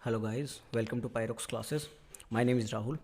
Hello guys, welcome to Pyrox classes. My name is Rahul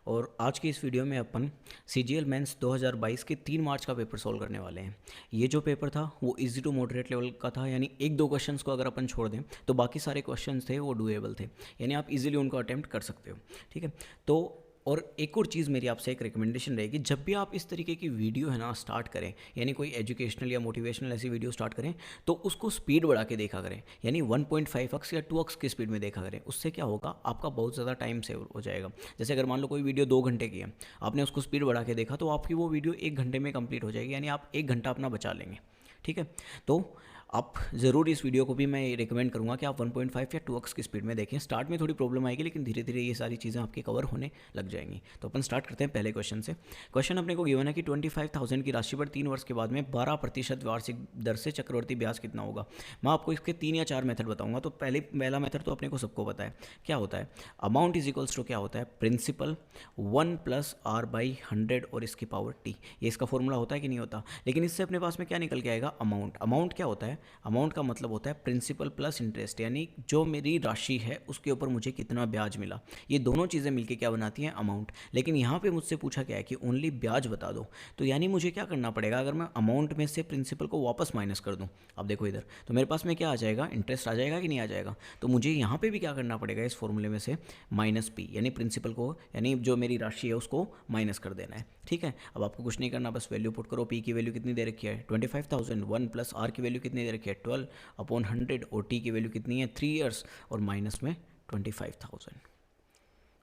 और आज की इस वीडियो में अपन CGL मेंस 2022 के 3 मार्च का पेपर सॉल्व करने वाले हैं। ये जो पेपर था वो इजी टू मॉडरेट लेवल का था, यानी एक दो क्वेश्चंस को अगर अपन छोड़ दें तो बाकी सारे क्वेश्चंस थे वो डूएबल थे, यानी आप इजीली उनको अटेम्प्ट कर सकते हो। ठीक है, तो और एक और चीज़ मेरी आपसे एक रिकमेंडेशन रहेगी, जब भी आप इस तरीके की वीडियो है ना स्टार्ट करें, यानी कोई एजुकेशनल या मोटिवेशनल ऐसी वीडियो स्टार्ट करें, तो उसको स्पीड बढ़ा के देखा करें, यानी 1.5x या 2x की स्पीड में देखा करें। उससे क्या होगा, आपका बहुत ज़्यादा टाइम सेव हो जाएगा। जैसे अगर मान लो कोई वीडियो 2 घंटे की है, आपने उसको स्पीड बढ़ा के देखा तो आपकी वो वीडियो 1 घंटे में कंप्लीट हो जाएगी, यानी आप 1 घंटा अपना बचा लेंगे। ठीक है, तो आप ज़रूर इस वीडियो को भी मैं रिकमेंड करूंगा कि आप 1.5 या 2x की स्पीड में देखें। स्टार्ट में थोड़ी प्रॉब्लम आएगी, लेकिन धीरे धीरे ये सारी चीज़ें आपके कवर होने लग जाएंगी। तो अपन स्टार्ट करते हैं पहले क्वेश्चन से। क्वेश्चन अपने को गिवन है कि 25,000 की राशि पर 3 वर्ष के बाद में 12% वार्षिक दर से चक्रवर्ती ब्याज कितना होगा। मैं आपको इसके 3 या 4 मेथड बताऊंगा। तो पहला मेथड तो अपने को सबको पता है, क्या होता है, अमाउंट इज इक्वल्स टू क्या होता है, प्रिंसिपल 1 + r/100 और इसकी पावर t। ये इसका फॉर्मूला होता है कि नहीं होता। लेकिन इससे अपने पास में क्या निकल के आएगा, अमाउंट। अमाउंट क्या होता है, अमाउंट का मतलब होता है प्रिंसिपल प्लस इंटरेस्ट, यानी जो मेरी राशि है उसके ऊपर मुझे कितना ब्याज मिला। ये दोनों चीज़ें मिलके क्या बनाती हैं, अमाउंट। लेकिन यहाँ पे मुझसे पूछा क्या है कि ओनली ब्याज बता दो, तो यानी मुझे क्या करना पड़ेगा, अगर मैं अमाउंट में से प्रिंसिपल को वापस माइनस कर दूँ। अब देखो इधर, तो मेरे पास में क्या आ जाएगा, इंटरेस्ट आ जाएगा कि नहीं आ जाएगा। तो मुझे यहाँ पे भी क्या करना पड़ेगा, इस फॉर्मूले में से -p, यानी प्रिंसिपल को, यानी जो मेरी राशि है उसको माइनस कर देना है। ठीक है, अब आपको कुछ नहीं करना, बस वैल्यू पुट करो। p की वैल्यू कितनी दे रखी है, 25,000, 1 + r की वैल्यू कितनी दे रखी है, 12/100, और t की वैल्यू कितनी है, 3 ईयर्स, और माइनस में 25,000।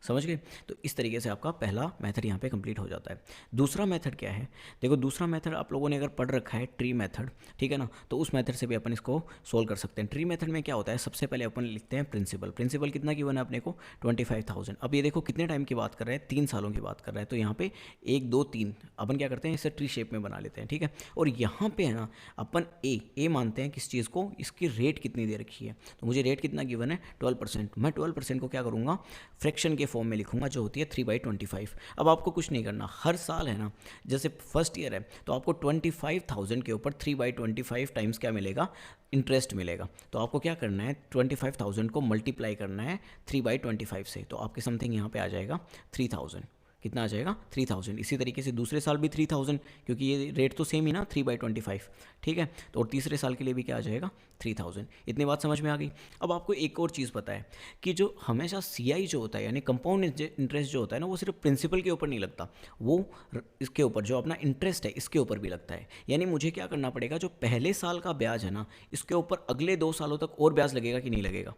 समझ गए। तो इस तरीके से आपका पहला मेथड यहाँ पे कंप्लीट हो जाता है। दूसरा मेथड क्या है, देखो दूसरा मेथड आप लोगों ने अगर पढ़ रखा है, ट्री मेथड, ठीक है ना, तो उस मेथड से भी अपन इसको सोल्व कर सकते हैं। ट्री मेथड में क्या होता है, सबसे पहले अपन लिखते हैं प्रिंसिपल। प्रिंसिपल कितना गिवन है अपने को, 25,000। अब ये देखो कितने टाइम की बात कर रहे हैं, 3 सालों की बात कर रहे हैं। तो यहाँ पे 1 2 3 अपन क्या करते हैं, इसे ट्री शेप में बना लेते हैं। ठीक है, और यहाँ पे है ना अपन ए मानते हैं किस चीज़ को, इसकी रेट कितनी दे रखी है। तो मुझे रेट कितना गिवन है, 12%। मैं 12% को क्या करूँगा, फ्रैक्शन के फॉर्म में लिखूंगा, जो होती है 3/25। अब आपको कुछ नहीं करना, हर साल है ना, जैसे फर्स्ट ईयर है तो आपको 25,000 के ऊपर 3/25 टाइम्स क्या मिलेगा, इंटरेस्ट मिलेगा। तो आपको क्या करना है, 25,000 को मल्टीप्लाई करना है 3/25 से, तो आपके समथिंग यहाँ पे आ जाएगा 3,000। कितना आ जाएगा, 3,000। इसी तरीके से दूसरे साल भी 3,000, क्योंकि ये रेट तो सेम ही ना, 3/25। ठीक है, तो और तीसरे साल के लिए भी क्या आ जाएगा, 3,000। इतनी बात समझ में आ गई। अब आपको एक और चीज़ पता है कि जो हमेशा CI जो होता है, यानी कंपाउंड इंटरेस्ट जो होता है ना, वो सिर्फ प्रिंसिपल के ऊपर नहीं लगता, वो इसके ऊपर जो अपना इंटरेस्ट है इसके ऊपर भी लगता है। यानी मुझे क्या करना पड़ेगा, जो पहले साल का ब्याज है ना, इसके ऊपर अगले 2 सालों तक और ब्याज लगेगा कि नहीं लगेगा।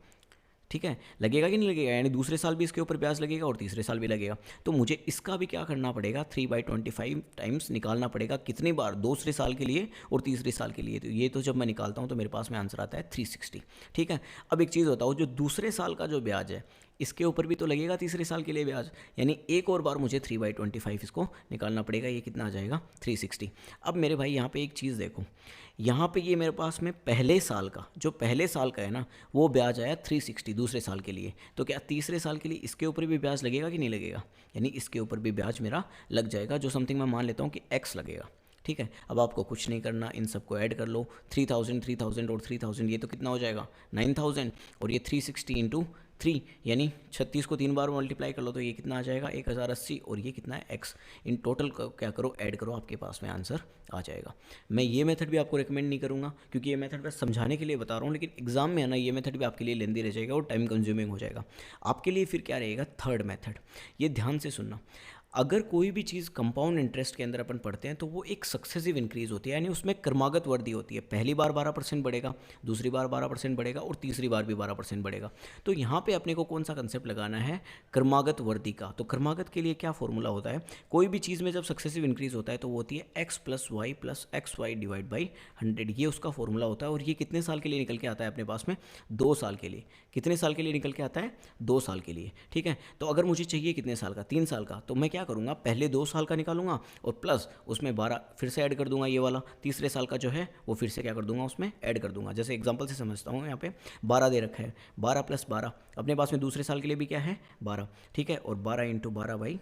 ठीक है, लगेगा कि नहीं लगेगा, यानी दूसरे साल भी इसके ऊपर ब्याज लगेगा और तीसरे साल भी लगेगा। तो मुझे इसका भी क्या करना पड़ेगा, 3/25 टाइम्स निकालना पड़ेगा। कितनी बार, दूसरे साल के लिए और तीसरे साल के लिए। तो ये तो जब मैं निकालता हूँ तो मेरे पास में आंसर आता है 360। ठीक है, अब एक चीज़ बताओ, जो दूसरे साल का जो ब्याज है इसके ऊपर भी तो लगेगा तीसरे साल के लिए ब्याज, यानी एक और बार मुझे 3/25 इसको निकालना पड़ेगा। ये कितना आ जाएगा, 360। अब मेरे भाई यहाँ पे एक चीज़ देखो, यहाँ पे ये मेरे पास में पहले साल का, जो पहले साल का है ना, वो ब्याज आया 360 दूसरे साल के लिए। तो क्या तीसरे साल के लिए इसके ऊपर भी ब्याज लगेगा कि नहीं लगेगा, यानी इसके ऊपर भी ब्याज मेरा लग जाएगा, जो समथिंग मैं मान लेता हूँ कि x लगेगा। ठीक है, अब आपको कुछ नहीं करना, इन सबको ऐड कर लो, 3,000 3,000 और 3,000, ये तो कितना हो जाएगा 9,000, और ये 360 × 3, यानी 36 को 3 बार मल्टीप्लाई कर लो तो ये कितना आ जाएगा 1080, और ये कितना है x। इन टोटल क्या करो, ऐड करो, आपके पास में आंसर आ जाएगा। मैं ये मेथड भी आपको रिकमेंड नहीं करूँगा, क्योंकि ये मेथड बस समझाने के लिए बता रहा हूँ, लेकिन एग्जाम में है ना, ये मेथड भी आपके लिए लेंदी रह जाएगा और टाइम कंज्यूमिंग हो जाएगा आपके लिए। फिर क्या रहेगा, थर्ड मेथड। ये ध्यान से सुनना, अगर कोई भी चीज़ कंपाउंड इंटरेस्ट के अंदर अपन पढ़ते हैं तो वो एक सक्सेसिव इंक्रीज होती है, यानी उसमें क्रमागत वृद्धि होती है। पहली बार 12% बढ़ेगा, दूसरी बार 12% बढ़ेगा, और तीसरी बार भी 12% बढ़ेगा। तो यहाँ पे अपने को कौन सा कंसेप्ट लगाना है, क्रमागत वृद्धि का। तो क्रमागत के लिए क्या फॉर्मूला होता है, कोई भी चीज़ में जब सक्सेसिव इंक्रीज होता है तो वो होती है x + y + xy / 100। ये उसका फॉर्मूला होता है, और ये कितने साल के लिए निकल के आता है अपने पास में, 2 साल के लिए। कितने साल के लिए निकल के आता है, 2 साल के लिए। ठीक है, तो अगर मुझे चाहिए कितने साल का, 3 साल का, तो मैं क्या करूँगा, पहले 2 साल का निकालूंगा और प्लस उसमें 12 फिर से ऐड कर दूंगा, ये वाला तीसरे साल का जो है वो फिर से क्या कर दूंगा, उसमें ऐड कर दूंगा। जैसे एग्जांपल से समझता हूँ, यहाँ पे 12 दे रखा है, 12 + 12 अपने पास में दूसरे साल के लिए भी क्या है, 12। ठीक है, और 12 × 12/100,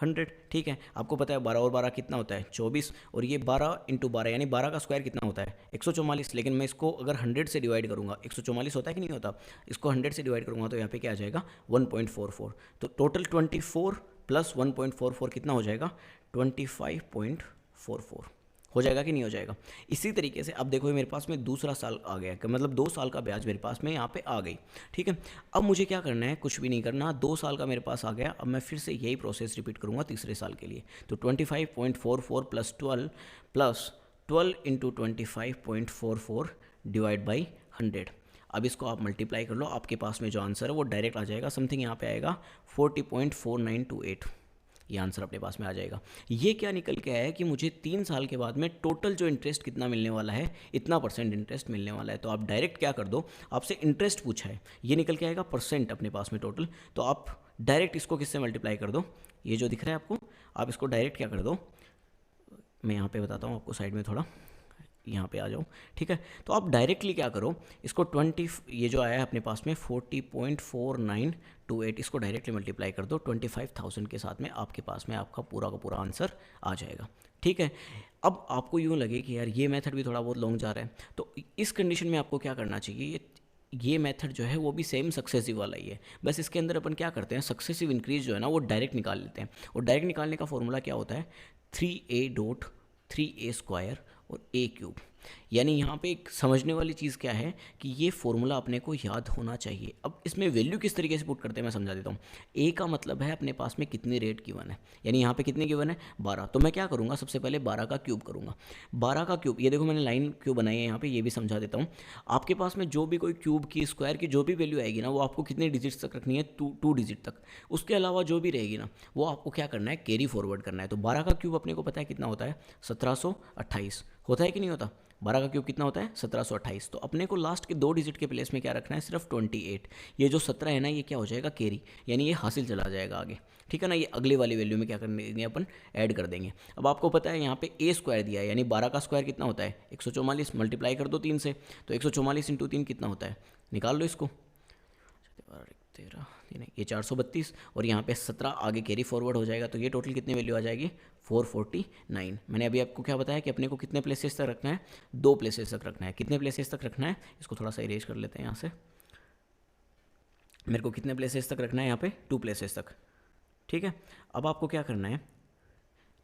100। ठीक है, आपको पता है 12 और 12 कितना होता है 24, और ये 12 इंटू 12 यानी 12 का स्क्वायर कितना होता है 144। लेकिन मैं इसको अगर 100 से डिवाइड करूँगा, 144 होता है कि नहीं होता, इसको 100 से डिवाइड करूँगा तो यहाँ पे क्या आ जाएगा 1.44। तो टोटल 24 प्लस 1.44 कितना हो जाएगा 25.44 हो जाएगा कि नहीं हो जाएगा। इसी तरीके से अब देखो ये मेरे पास में दूसरा साल आ गया, कि मतलब 2 साल का ब्याज मेरे पास में यहाँ पे आ गई। ठीक है, अब मुझे क्या करना है, कुछ भी नहीं करना, 2 साल का मेरे पास आ गया। अब मैं फिर से यही प्रोसेस रिपीट करूँगा तीसरे साल के लिए। तो 25.44 प्लस 12 इंटू 25.44 डिवाइड बाई 100। अब इसको आप मल्टीप्लाई कर लो, आपके पास में जो आंसर है वो डायरेक्ट आ जाएगा, समथिंग यहाँ पे आएगा 40.4928। ये आंसर अपने पास में आ जाएगा। ये क्या निकल के आया है कि मुझे 3 साल के बाद में टोटल जो इंटरेस्ट कितना मिलने वाला है, इतना परसेंट इंटरेस्ट मिलने वाला है। तो आप डायरेक्ट क्या कर दो, आपसे इंटरेस्ट पूछा है, ये निकल के आएगा परसेंट अपने पास में टोटल। तो आप डायरेक्ट इसको किससे मल्टीप्लाई कर दो, ये जो दिख रहा है आपको, आप इसको डायरेक्ट क्या कर दो, मैं यहाँ पे बताता हूँ आपको, साइड में थोड़ा यहाँ पे आ जाओ। ठीक है, तो आप डायरेक्टली क्या करो, इसको 20 ये जो आया है अपने पास में 40.4928, इसको डायरेक्टली मल्टीप्लाई कर दो 25,000 के साथ में, आपके पास में आपका पूरा का पूरा आंसर आ जाएगा। ठीक है, अब आपको यूँ लगे कि यार ये मेथड भी थोड़ा बहुत लॉन्ग जा रहा है, तो इस कंडीशन में आपको क्या करना चाहिए, ये मेथड जो है वो भी सेम सक्सेसिव वाला ही है, बस इसके अंदर अपन क्या करते हैं, सक्सेसिव इंक्रीज जो है ना वो डायरेक्ट निकाल लेते हैं। और डायरेक्ट निकालने का फॉर्मूला क्या होता है, 3a.3a² और a³। यानी यहाँ पे एक समझने वाली चीज़ क्या है कि ये फॉर्मूला अपने को याद होना चाहिए। अब इसमें वैल्यू किस तरीके से पुट करते हैं मैं समझा देता हूँ। ए का मतलब है अपने पास में कितनी रेट गिवन है, यानी यहाँ पे कितनी गिवन है 12। तो मैं क्या करूँगा, सबसे पहले 12 का क्यूब करूँगा। 12 का क्यूब, ये देखो मैंने लाइन क्यूब बनाई है यहाँ पे, ये भी समझा देता हूँ। आपके पास में जो भी कोई क्यूब की स्क्वायर की जो भी वैल्यू आएगी ना, वो आपको कितने डिजिट्स तक रखनी है, 2 डिजिट तक। उसके अलावा जो भी रहेगी ना वो आपको क्या करना है, कैरी फॉरवर्ड करना है। तो 12 का क्यूब अपने को पता है कितना होता है 1728, होता है कि नहीं होता, 12 का क्यूब कितना होता है 1728। तो अपने को लास्ट के 2 डिजिट के प्लेस में क्या रखना है, सिर्फ 28। ये जो 17 है ना, ये क्या हो जाएगा कैरी, यानी ये हासिल चला जाएगा आगे। ठीक है ना, ये अगले वाली वैल्यू में क्या कर देंगे अपन, ऐड कर देंगे। अब आपको पता है यहाँ पे a स्क्वायर दिया है, यानी 12 का स्क्वायर कितना होता है 144, मल्टीप्लाई कर दो 3 से, तो 144 इंटू 3 कितना होता है, निकाल लो इसको, 13 ये 432, और यहाँ पे 17 आगे कैरी फॉरवर्ड हो जाएगा। तो ये टोटल कितनी वैल्यू आ जाएगी 449। मैंने अभी आपको क्या बताया कि अपने को कितने प्लेसेस तक रखना है, 2 प्लेसेस तक रखना है। कितने प्लेसेस तक रखना है, इसको थोड़ा सा इरेज कर लेते हैं यहाँ से। मेरे को कितने प्लेसेस तक रखना है यहाँ पे, 2 प्लेसेस तक। ठीक है, अब आपको क्या करना है,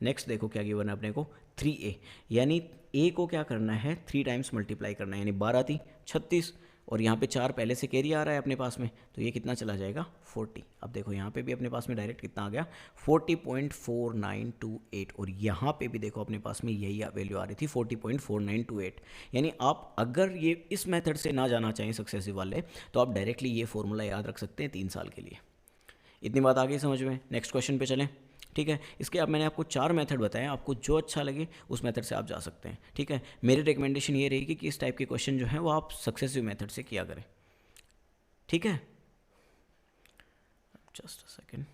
नेक्स्ट देखो क्या गिवन है अपने को 3a, यानी a को क्या करना है 3 टाइम्स मल्टीप्लाई करना है, यानी 12 थी 36, और यहाँ पे 4 पहले से कैरी आ रहा है अपने पास में, तो ये कितना चला जाएगा 40। अब देखो यहाँ पे भी अपने पास में डायरेक्ट कितना आ गया 40.4928, और यहाँ पे भी देखो अपने पास में यही वैल्यू आ रही थी 40.4928। यानी आप अगर ये इस मेथड से ना जाना चाहें सक्सेसिव वाले, तो आप डायरेक्टली ये फॉर्मूला याद रख सकते हैं 3 साल के लिए। इतनी बात आ गई समझ में, नेक्स्ट क्वेश्चन पे चलें। ठीक है, इसके अब मैंने आपको 4 मेथड बताए, आपको जो अच्छा लगे उस मेथड से आप जा सकते हैं। ठीक है, मेरी रिकमेंडेशन ये रहेगी कि इस टाइप के क्वेश्चन जो हैं वो आप सक्सेसिव मेथड से किया करें। ठीक है, जस्ट अ सेकेंड।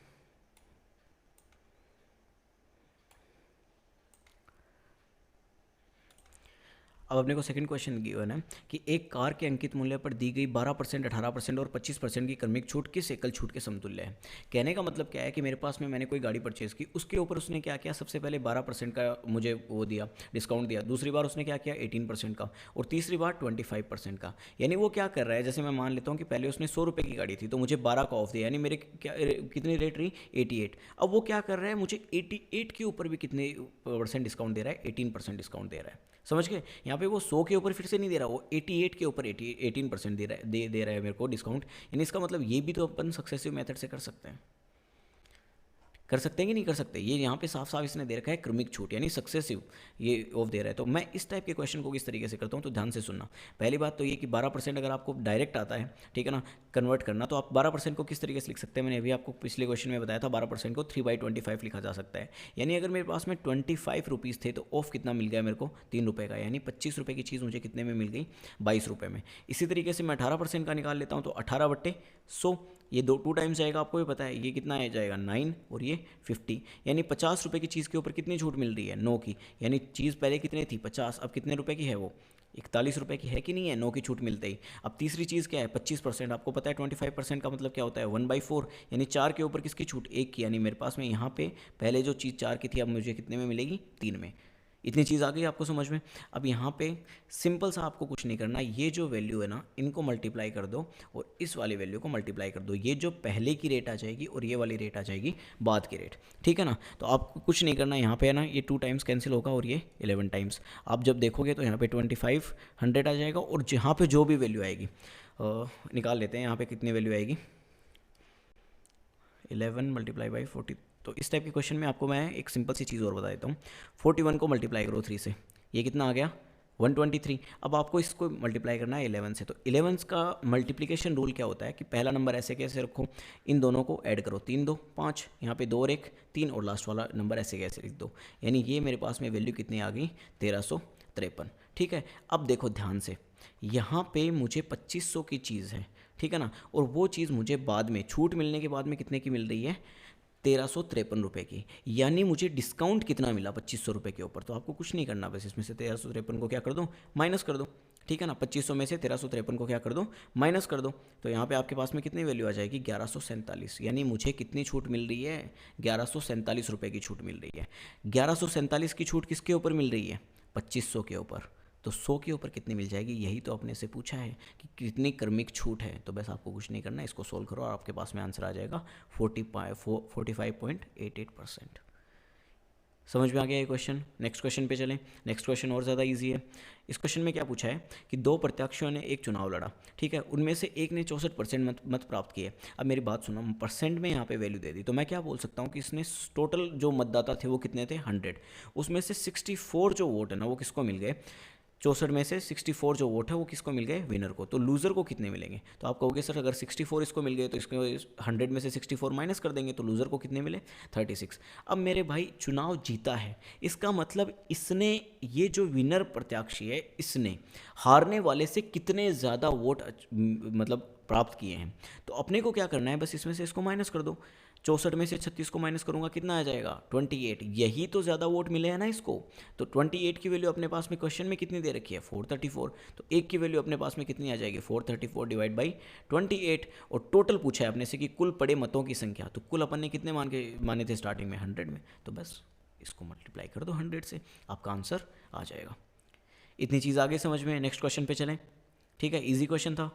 अब अपने को सेकंड क्वेश्चन गिवन है कि एक कार के अंकित मूल्य पर दी गई 12%, 18% और 25% की क्रमिक छूट किस एकल छूट के समतुल्य है। कहने का मतलब क्या है कि मेरे पास में मैंने कोई गाड़ी परचेज़ की, उसके ऊपर उसने क्या किया, सबसे पहले 12% का मुझे वो दिया, डिस्काउंट दिया। दूसरी बार उसने क्या किया 18% का, और तीसरी बार 25% का। यानी वो क्या कर रहा है, जैसे मैं मान लेता हूँ कि पहले उसने 100 रुपये की गाड़ी थी तो मुझे 12 का ऑफ दिया, यानी मेरे क्या कितनी रेट रही 88। अब वो क्या कर रहा है, मुझे 88 के ऊपर भी कितने % डिस्काउंट दे रहा है, 18% डिस्काउंट दे रहा है। समझ गए, यहाँ पे वो 100 के ऊपर फिर से नहीं दे रहा, वो 88 के ऊपर 18% दे रहा है मेरे को डिस्काउंट। यानी इसका मतलब ये भी तो अपन सक्सेसिव मेथड से कर सकते हैं कि नहीं कर सकते। ये यहाँ पे साफ साफ इसने दे रखा है क्रमिक छूट, यानी सक्सेसिव ये ऑफ दे रहा है। तो मैं इस टाइप के क्वेश्चन को किस तरीके से करता हूँ, तो ध्यान से सुनना। पहली बात तो ये कि 12% अगर आपको डायरेक्ट आता है, ठीक है ना, कन्वर्ट करना, तो आप 12% को किस तरीके से लिख सकते हैं। मैंने अभी आपको पिछले क्वेश्चन में बताया था 12% को 3/25 लिखा जा सकता है। यानी अगर मेरे पास में 25 रुपीज़ थे तो ऑफ कितना मिल गया मेरे को 3 रुपये का, यानी 25 रुपये की चीज़ मुझे कितने में मिल गई 22 रुपये में। इसी तरीके से मैं 18% का निकाल लेता हूँ तो 18/100, ये 2 टाइम्स जाएगा, आपको भी पता है। ये कितना आ जाएगा 9 और ये 50, यानी 50 रुपये की चीज़ के ऊपर कितनी छूट मिल रही है 9 की। यानी चीज़ पहले कितने थी 50, अब कितने रुपए की है वो 41 रुपये की है कि नहीं है 9 की छूट मिलते ही। अब तीसरी चीज़ क्या है 25%, आपको पता है 25% का मतलब क्या होता है 1/4, यानी 4 के ऊपर किसकी छूट 1 की, यानी मेरे पास में यहाँ पे पहले जो चीज़ 4 की थी अब मुझे कितने में मिलेगी 3 में। इतनी चीज़ आ गई आपको समझ में। अब यहाँ पे सिंपल सा आपको कुछ नहीं करना, ये जो वैल्यू है ना इनको मल्टीप्लाई कर दो और इस वाली वैल्यू को मल्टीप्लाई कर दो। ये जो पहले की रेट आ जाएगी और ये वाली रेट आ जाएगी बाद की रेट, ठीक है ना। तो आपको कुछ नहीं करना, यहाँ पे है ना ये 2 टाइम्स कैंसिल होगा और ये 11 टाइम्स। आप जब देखोगे तो यहाँ पे 2500 आ जाएगा और जहाँ पे जो भी वैल्यू आएगी निकाल लेते हैं। यहाँ पे कितनी वैल्यू आएगी 11 मल्टीप्लाई बाई 40। तो इस टाइप के क्वेश्चन में आपको मैं एक सिंपल सी चीज़ और बता देता हूँ। 41 को मल्टीप्लाई करो 3 से, ये कितना आ गया 123। अब आपको इसको मल्टीप्लाई करना है 11 से। तो 11 का मल्टीप्लिकेशन रूल क्या होता है कि पहला नंबर ऐसे कैसे रखो, इन दोनों को ऐड करो, 3 2 5, यहाँ पे 2 और 1 3 और लास्ट वाला नंबर ऐसे कैसे लिख दो। यानी ये मेरे पास में वैल्यू कितनी आ गई 1353, ठीक है। अब देखो ध्यान से, यहाँ पे मुझे 2500 की चीज़ है, ठीक है ना, और वो चीज़ मुझे बाद में छूट मिलने के बाद में कितने की मिल रही है 1353 रुपये की। यानी मुझे डिस्काउंट कितना मिला 2500 रुपये के ऊपर। तो आपको कुछ नहीं करना, बस इसमें से 1353 को क्या कर दो माइनस कर दो, ठीक है ना। 2500 में से 1353 को क्या कर दो माइनस कर दो। तो यहाँ पे आपके पास में कितनी वैल्यू आ जाएगी 1147, यानी मुझे कितनी छूट मिल रही है 1147 रुपये की छूट मिल रही है। 1147 की छूट किसके ऊपर मिल रही है 2500 के ऊपर। तो 100 के ऊपर कितनी मिल जाएगी, यही तो अपने से पूछा है कि कितनी क्रमिक छूट है। तो बस आपको कुछ नहीं करना, इसको सोल्व करो और आपके पास में आंसर आ जाएगा 45.88%। समझ में आ गया ये क्वेश्चन। नेक्स्ट क्वेश्चन पे चलें। नेक्स्ट क्वेश्चन और ज़्यादा इजी है। इस क्वेश्चन में क्या पूछा है कि 2 प्रत्याशियों ने एक चुनाव लड़ा, ठीक है। उनमें से एक ने 64% मत प्राप्त किए। अब मेरी बात सुनो, परसेंट में यहाँ पे वैल्यू दे दी, तो मैं क्या बोल सकता हूँ कि इसने टोटल जो मतदाता थे वो कितने थे 100, उसमें से 64 जो वोट है ना वो किसको मिल गए 64 में से 64 जो वोट है वो किसको मिल गए विनर को। तो लूज़र को कितने मिलेंगे। तो आप कहोगे सर अगर 64 इसको मिल गए तो इसको 100 में से 64 माइनस कर देंगे तो लूज़र को कितने मिले 36। अब मेरे भाई चुनाव जीता है, इसका मतलब इसने ये जो विनर प्रत्याशी है इसने हारने वाले से कितने ज़्यादा वोट मतलब प्राप्त किए हैं। तो अपने को क्या करना है, बस इसमें से इसको माइनस कर दो। 64 में से 36 को माइनस करूंगा कितना आ जाएगा 28। यही तो ज़्यादा वोट मिले हैं ना इसको। तो 28 की वैल्यू अपने पास में क्वेश्चन में कितनी दे रखी है 434। तो एक की वैल्यू अपने पास में कितनी आ जाएगी 434 डिवाइड बाई 28। और टोटल पूछा है अपने से कि कुल पड़े मतों की संख्या। तो कुल अपन ने कितने माने थे स्टार्टिंग में 100 में। तो बस इसको मल्टीप्लाई कर दो 100 से, आपका आंसर आ जाएगा। इतनी चीज़ आगे समझ में। नेक्स्ट क्वेश्चन पे चलें, ठीक है। इजी क्वेश्चन था।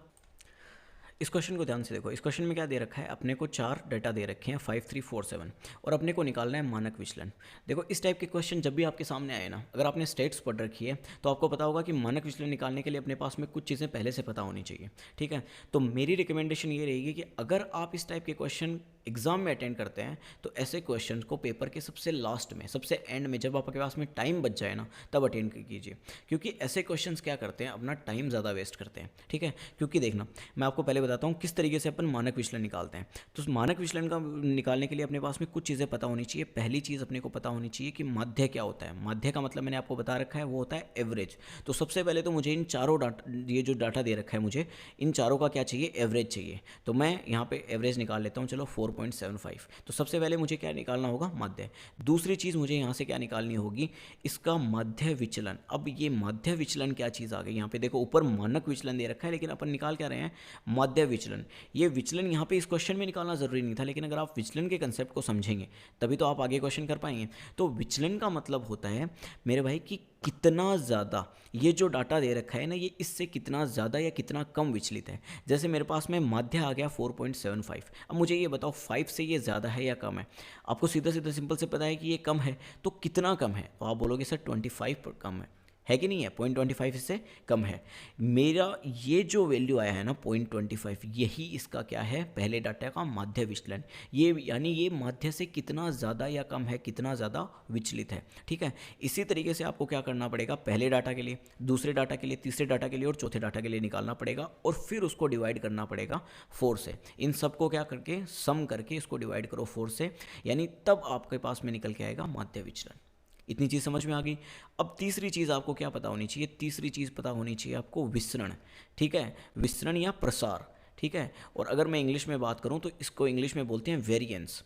इस क्वेश्चन को ध्यान से देखो। इस क्वेश्चन में क्या दे रखा है, अपने को 4 डाटा दे रखे हैं 5 3 4 7 और अपने को निकालना है मानक विचलन। देखो इस टाइप के क्वेश्चन जब भी आपके सामने आए ना, अगर आपने स्टेट्स पढ़ रखी है तो आपको पता होगा कि मानक विचलन निकालने के लिए अपने पास में कुछ चीज़ें पहले से पता होनी चाहिए, ठीक है। तो मेरी रिकमेंडेशन ये रहेगी कि अगर आप इस टाइप के क्वेश्चन एग्जाम में अटेंड करते हैं तो ऐसे क्वेश्चन को पेपर के सबसे लास्ट में, सबसे एंड में, जब आपके पास में टाइम बच जाए ना तब अटेंड कीजिए। क्योंकि ऐसे क्वेश्चन क्या करते हैं, अपना टाइम ज़्यादा वेस्ट करते हैं, ठीक है। क्योंकि देखना मैं आपको पहले बताता हूँ किस तरीके से अपन मानक विचलन निकालते हैं। तो मानक विचलन का निकालने के लिए अपने पास में कुछ चीज़ें पता होनी चाहिए। पहली चीज़ अपने को पता होनी चाहिए कि माध्य क्या होता है। माध्य का मतलब मैंने आपको बता रखा है वो होता है एवरेज। तो सबसे पहले तो मुझे इन चारों डाटा, ये जो डाटा दे रखा है मुझे इन चारों का क्या चाहिए एवरेज चाहिए। तो मैं यहाँ पे एवरेज निकाल लेता हूँ, चलो 4.75। तो सबसे पहले मुझे क्या निकालना होगा माध्य। दूसरी चीज़ मुझे यहाँ से क्या निकालनी होगी इसका माध्य विचलन। अब ये माध्य विचलन क्या चीज़ आ गई, यहाँ पे देखो ऊपर मानक विचलन दे रखा है लेकिन अपन निकाल क्या रहे हैं माध्य विचलन। ये विचलन यहाँ पे इस क्वेश्चन में निकालना ज़रूरी नहीं था, लेकिन अगर आप विचलन के कंसेप्ट को समझेंगे तभी तो आप आगे क्वेश्चन कर पाएंगे। तो विचलन का मतलब होता है मेरे भाई कि कितना ज़्यादा ये जो डाटा दे रखा है ना ये इससे कितना ज़्यादा या कितना कम विचलित है। जैसे मेरे पास में माध्य आ गया 4.75। अब मुझे ये बताओ 5 से ये ज़्यादा है या कम है। आपको सीधा सीधा सिंपल से पता है कि ये कम है, तो कितना कम है। तो आप बोलोगे सर 25 पर कम है कि नहीं है, 0.25 इससे कम है। मेरा ये जो वैल्यू आया है ना 0.25, यही इसका क्या है पहले डाटा का माध्य विचलन। ये यानी ये माध्य से कितना ज़्यादा या कम है, कितना ज़्यादा विचलित है, ठीक है। इसी तरीके से आपको क्या करना पड़ेगा, पहले डाटा के लिए, दूसरे डाटा के लिए, तीसरे डाटा के लिए और चौथे डाटा के लिए निकालना पड़ेगा और फिर उसको डिवाइड करना पड़ेगा 4 से। इन सबको क्या करके सम करके इसको डिवाइड करो 4 से, यानी तब आपके पास में निकल के आएगा माध्य विचलन। इतनी चीज़ समझ में आ गई। अब तीसरी चीज़ आपको क्या पता होनी चाहिए, तीसरी चीज़ पता होनी चाहिए आपको विसरण, ठीक है, विसरण या प्रसार, ठीक है। और अगर मैं इंग्लिश में बात करूँ तो इसको इंग्लिश में बोलते हैं वेरिएंस।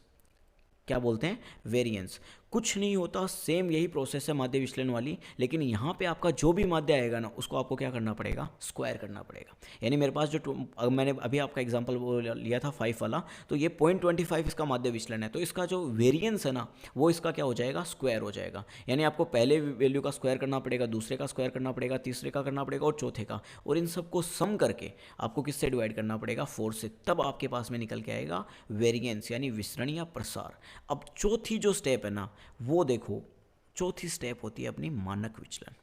क्या बोलते हैं? वेरिएंस। कुछ नहीं होता, सेम यही प्रोसेस है माध्य विचलन वाली, लेकिन यहाँ पे आपका जो भी माध्य आएगा ना उसको आपको क्या करना पड़ेगा? स्क्वायर करना पड़ेगा। यानी मेरे पास जो मैंने अभी आपका एग्जांपल वो लिया था 5 वाला, तो ये 0.25 इसका माध्य विचलन है, तो इसका जो वेरिएंस है ना वो इसका क्या हो जाएगा? स्क्वायर हो जाएगा। यानी आपको पहले वैल्यू का स्क्वायर करना पड़ेगा, दूसरे का स्क्वायर करना पड़ेगा, तीसरे का करना पड़ेगा और चौथे का, और इन सबको सम करके आपको किससे डिवाइड करना पड़ेगा? 4 से। तब आपके पास में निकल के आएगा वेरिएंस यानी विसरण या प्रसार। अब चौथी जो स्टेप है ना वो देखो, चौथी स्टेप होती है अपनी मानक विचलन।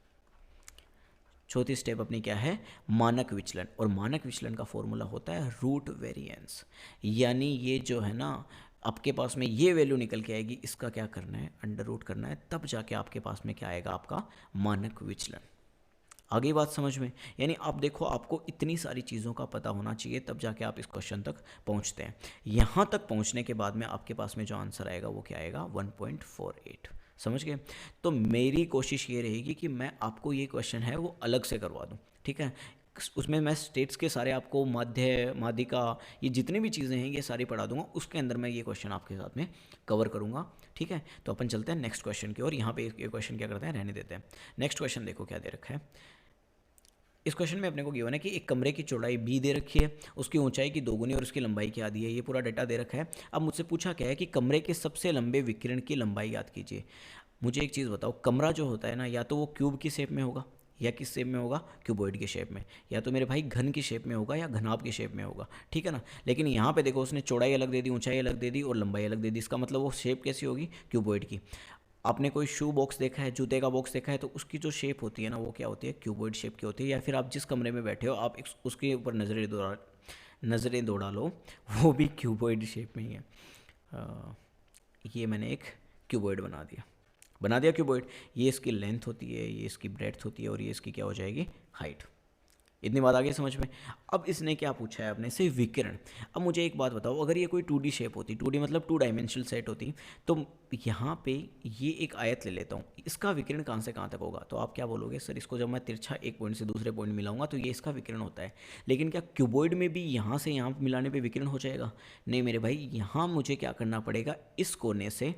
चौथी स्टेप अपनी क्या है? मानक विचलन। और मानक विचलन का फॉर्मूला होता है रूट वेरिएंस। यानी ये जो है ना आपके पास में ये वैल्यू निकल के आएगी, इसका क्या करना है? अंडर रूट करना है, तब जाके आपके पास में क्या आएगा? आपका मानक विचलन। आगे बात समझ में? यानी आप देखो, आपको इतनी सारी चीज़ों का पता होना चाहिए तब जाके आप इस क्वेश्चन तक पहुंचते हैं। यहाँ तक पहुंचने के बाद में आपके पास में जो आंसर आएगा वो क्या आएगा? 1.48। समझ गए? तो मेरी कोशिश ये रहेगी कि मैं आपको ये क्वेश्चन है वो अलग से करवा दूँ, ठीक है। उसमें मैं स्टेट्स के सारे आपको माध्य, माध्यिका, ये जितनी भी चीज़ें हैं ये सारी पढ़ा दूंगा, उसके अंदर मैं ये क्वेश्चन आपके साथ में कवर करूंगा, ठीक है। तो अपन चलते हैं नेक्स्ट क्वेश्चन की ओर। यहाँ पे ये क्वेश्चन क्या करते हैं? रहने देते हैं। नेक्स्ट क्वेश्चन देखो क्या दे रखा है। इस क्वेश्चन में अपने को गिवन है कि एक कमरे की चौड़ाई b दे रखी है, उसकी ऊंचाई की दोगुनी और उसकी लंबाई क्या दी है। ये पूरा डाटा दे रखा है। अब मुझसे पूछा क्या है कि कमरे के सबसे लंबे विकिरण की लंबाई याद कीजिए। मुझे एक चीज़ बताओ, कमरा जो होता है ना, या तो वो क्यूब की शेप में होगा या किस शेप में होगा? क्यूबॉइड की शेप में। या तो मेरे भाई घन की शेप में होगा या घनाभ की शेप में होगा, ठीक है ना। लेकिन यहाँ पे देखो उसने चौड़ाई अलग दे दी, ऊंचाई अलग दे दी और लंबाई अलग दे दी। इसका मतलब वो शेप कैसी होगी? क्यूबॉइड की। आपने कोई शू बॉक्स देखा है, जूते का बॉक्स देखा है, तो उसकी जो शेप होती है ना वो क्या होती है? क्यूबॉइड शेप की होती है। या फिर आप जिस कमरे में बैठे हो आप उसके ऊपर नज़रें दौड़ा लो, वो भी क्यूबॉइड शेप में ही है। ये मैंने एक क्यूबॉइड बना दिया क्यूबॉइड। ये इसकी लेंथ होती है, ये इसकी ब्रेड्थ होती है और ये इसकी क्या हो जाएगी? हाइट। इतनी बात आ गई समझ में? अब इसने क्या पूछा है अपने से? विकिरण। अब मुझे एक बात बताओ, अगर ये कोई 2D शेप होती, 2D मतलब 2 डायमेंशनल सेट होती, तो यहाँ पे ये एक आयत ले लेता हूँ, इसका विकिरण कहाँ से कहाँ तक होगा? तो आप क्या बोलोगे? सर इसको जब मैं तिरछा एक पॉइंट से दूसरे पॉइंट मिलाऊंगा तो ये इसका विकिरण होता है। लेकिन क्या क्यूबॉइड में भी यहाँ से यहाँ मिलाने पर विकिरण हो जाएगा? नहीं मेरे भाई, यहाँ मुझे क्या करना पड़ेगा? इस कोने से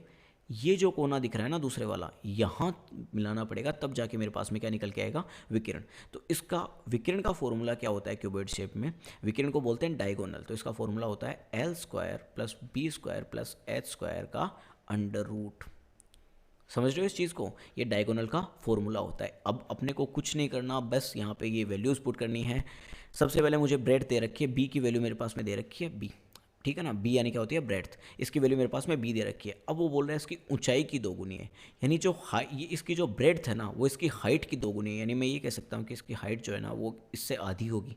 ये जो कोना दिख रहा है ना दूसरे वाला, यहाँ मिलाना पड़ेगा, तब जाके मेरे पास में क्या निकल के आएगा? विकिरण। तो इसका विकिरण का फॉर्मूला क्या होता है? क्यूबॉइड शेप में विकिरण को बोलते हैं डायगोनल। तो इसका फॉर्मूला होता है L² + B² + H² का अंडर रूट। समझ रहे हो इस चीज़ को? ये डायगोनल का फॉर्मूला होता है। अब अपने को कुछ नहीं करना, बस यहाँ पे ये वैल्यूज़ पुट करनी है। सबसे पहले मुझे ब्रेड दे रखी है, बी की वैल्यू मेरे पास में दे रखी है बी, ठीक है ना। बी यानी क्या होती है? ब्रेड्थ। इसकी वैल्यू मेरे पास में बी दे रखी है। अब वो बोल रहा है इसकी ऊंचाई की दोगुनी है, यानी जो ये इसकी जो ब्रेड्थ है ना वो इसकी हाइट की दोगुनी है। यानी मैं ये कह सकता हूँ कि इसकी हाइट जो है ना वो इससे आधी होगी।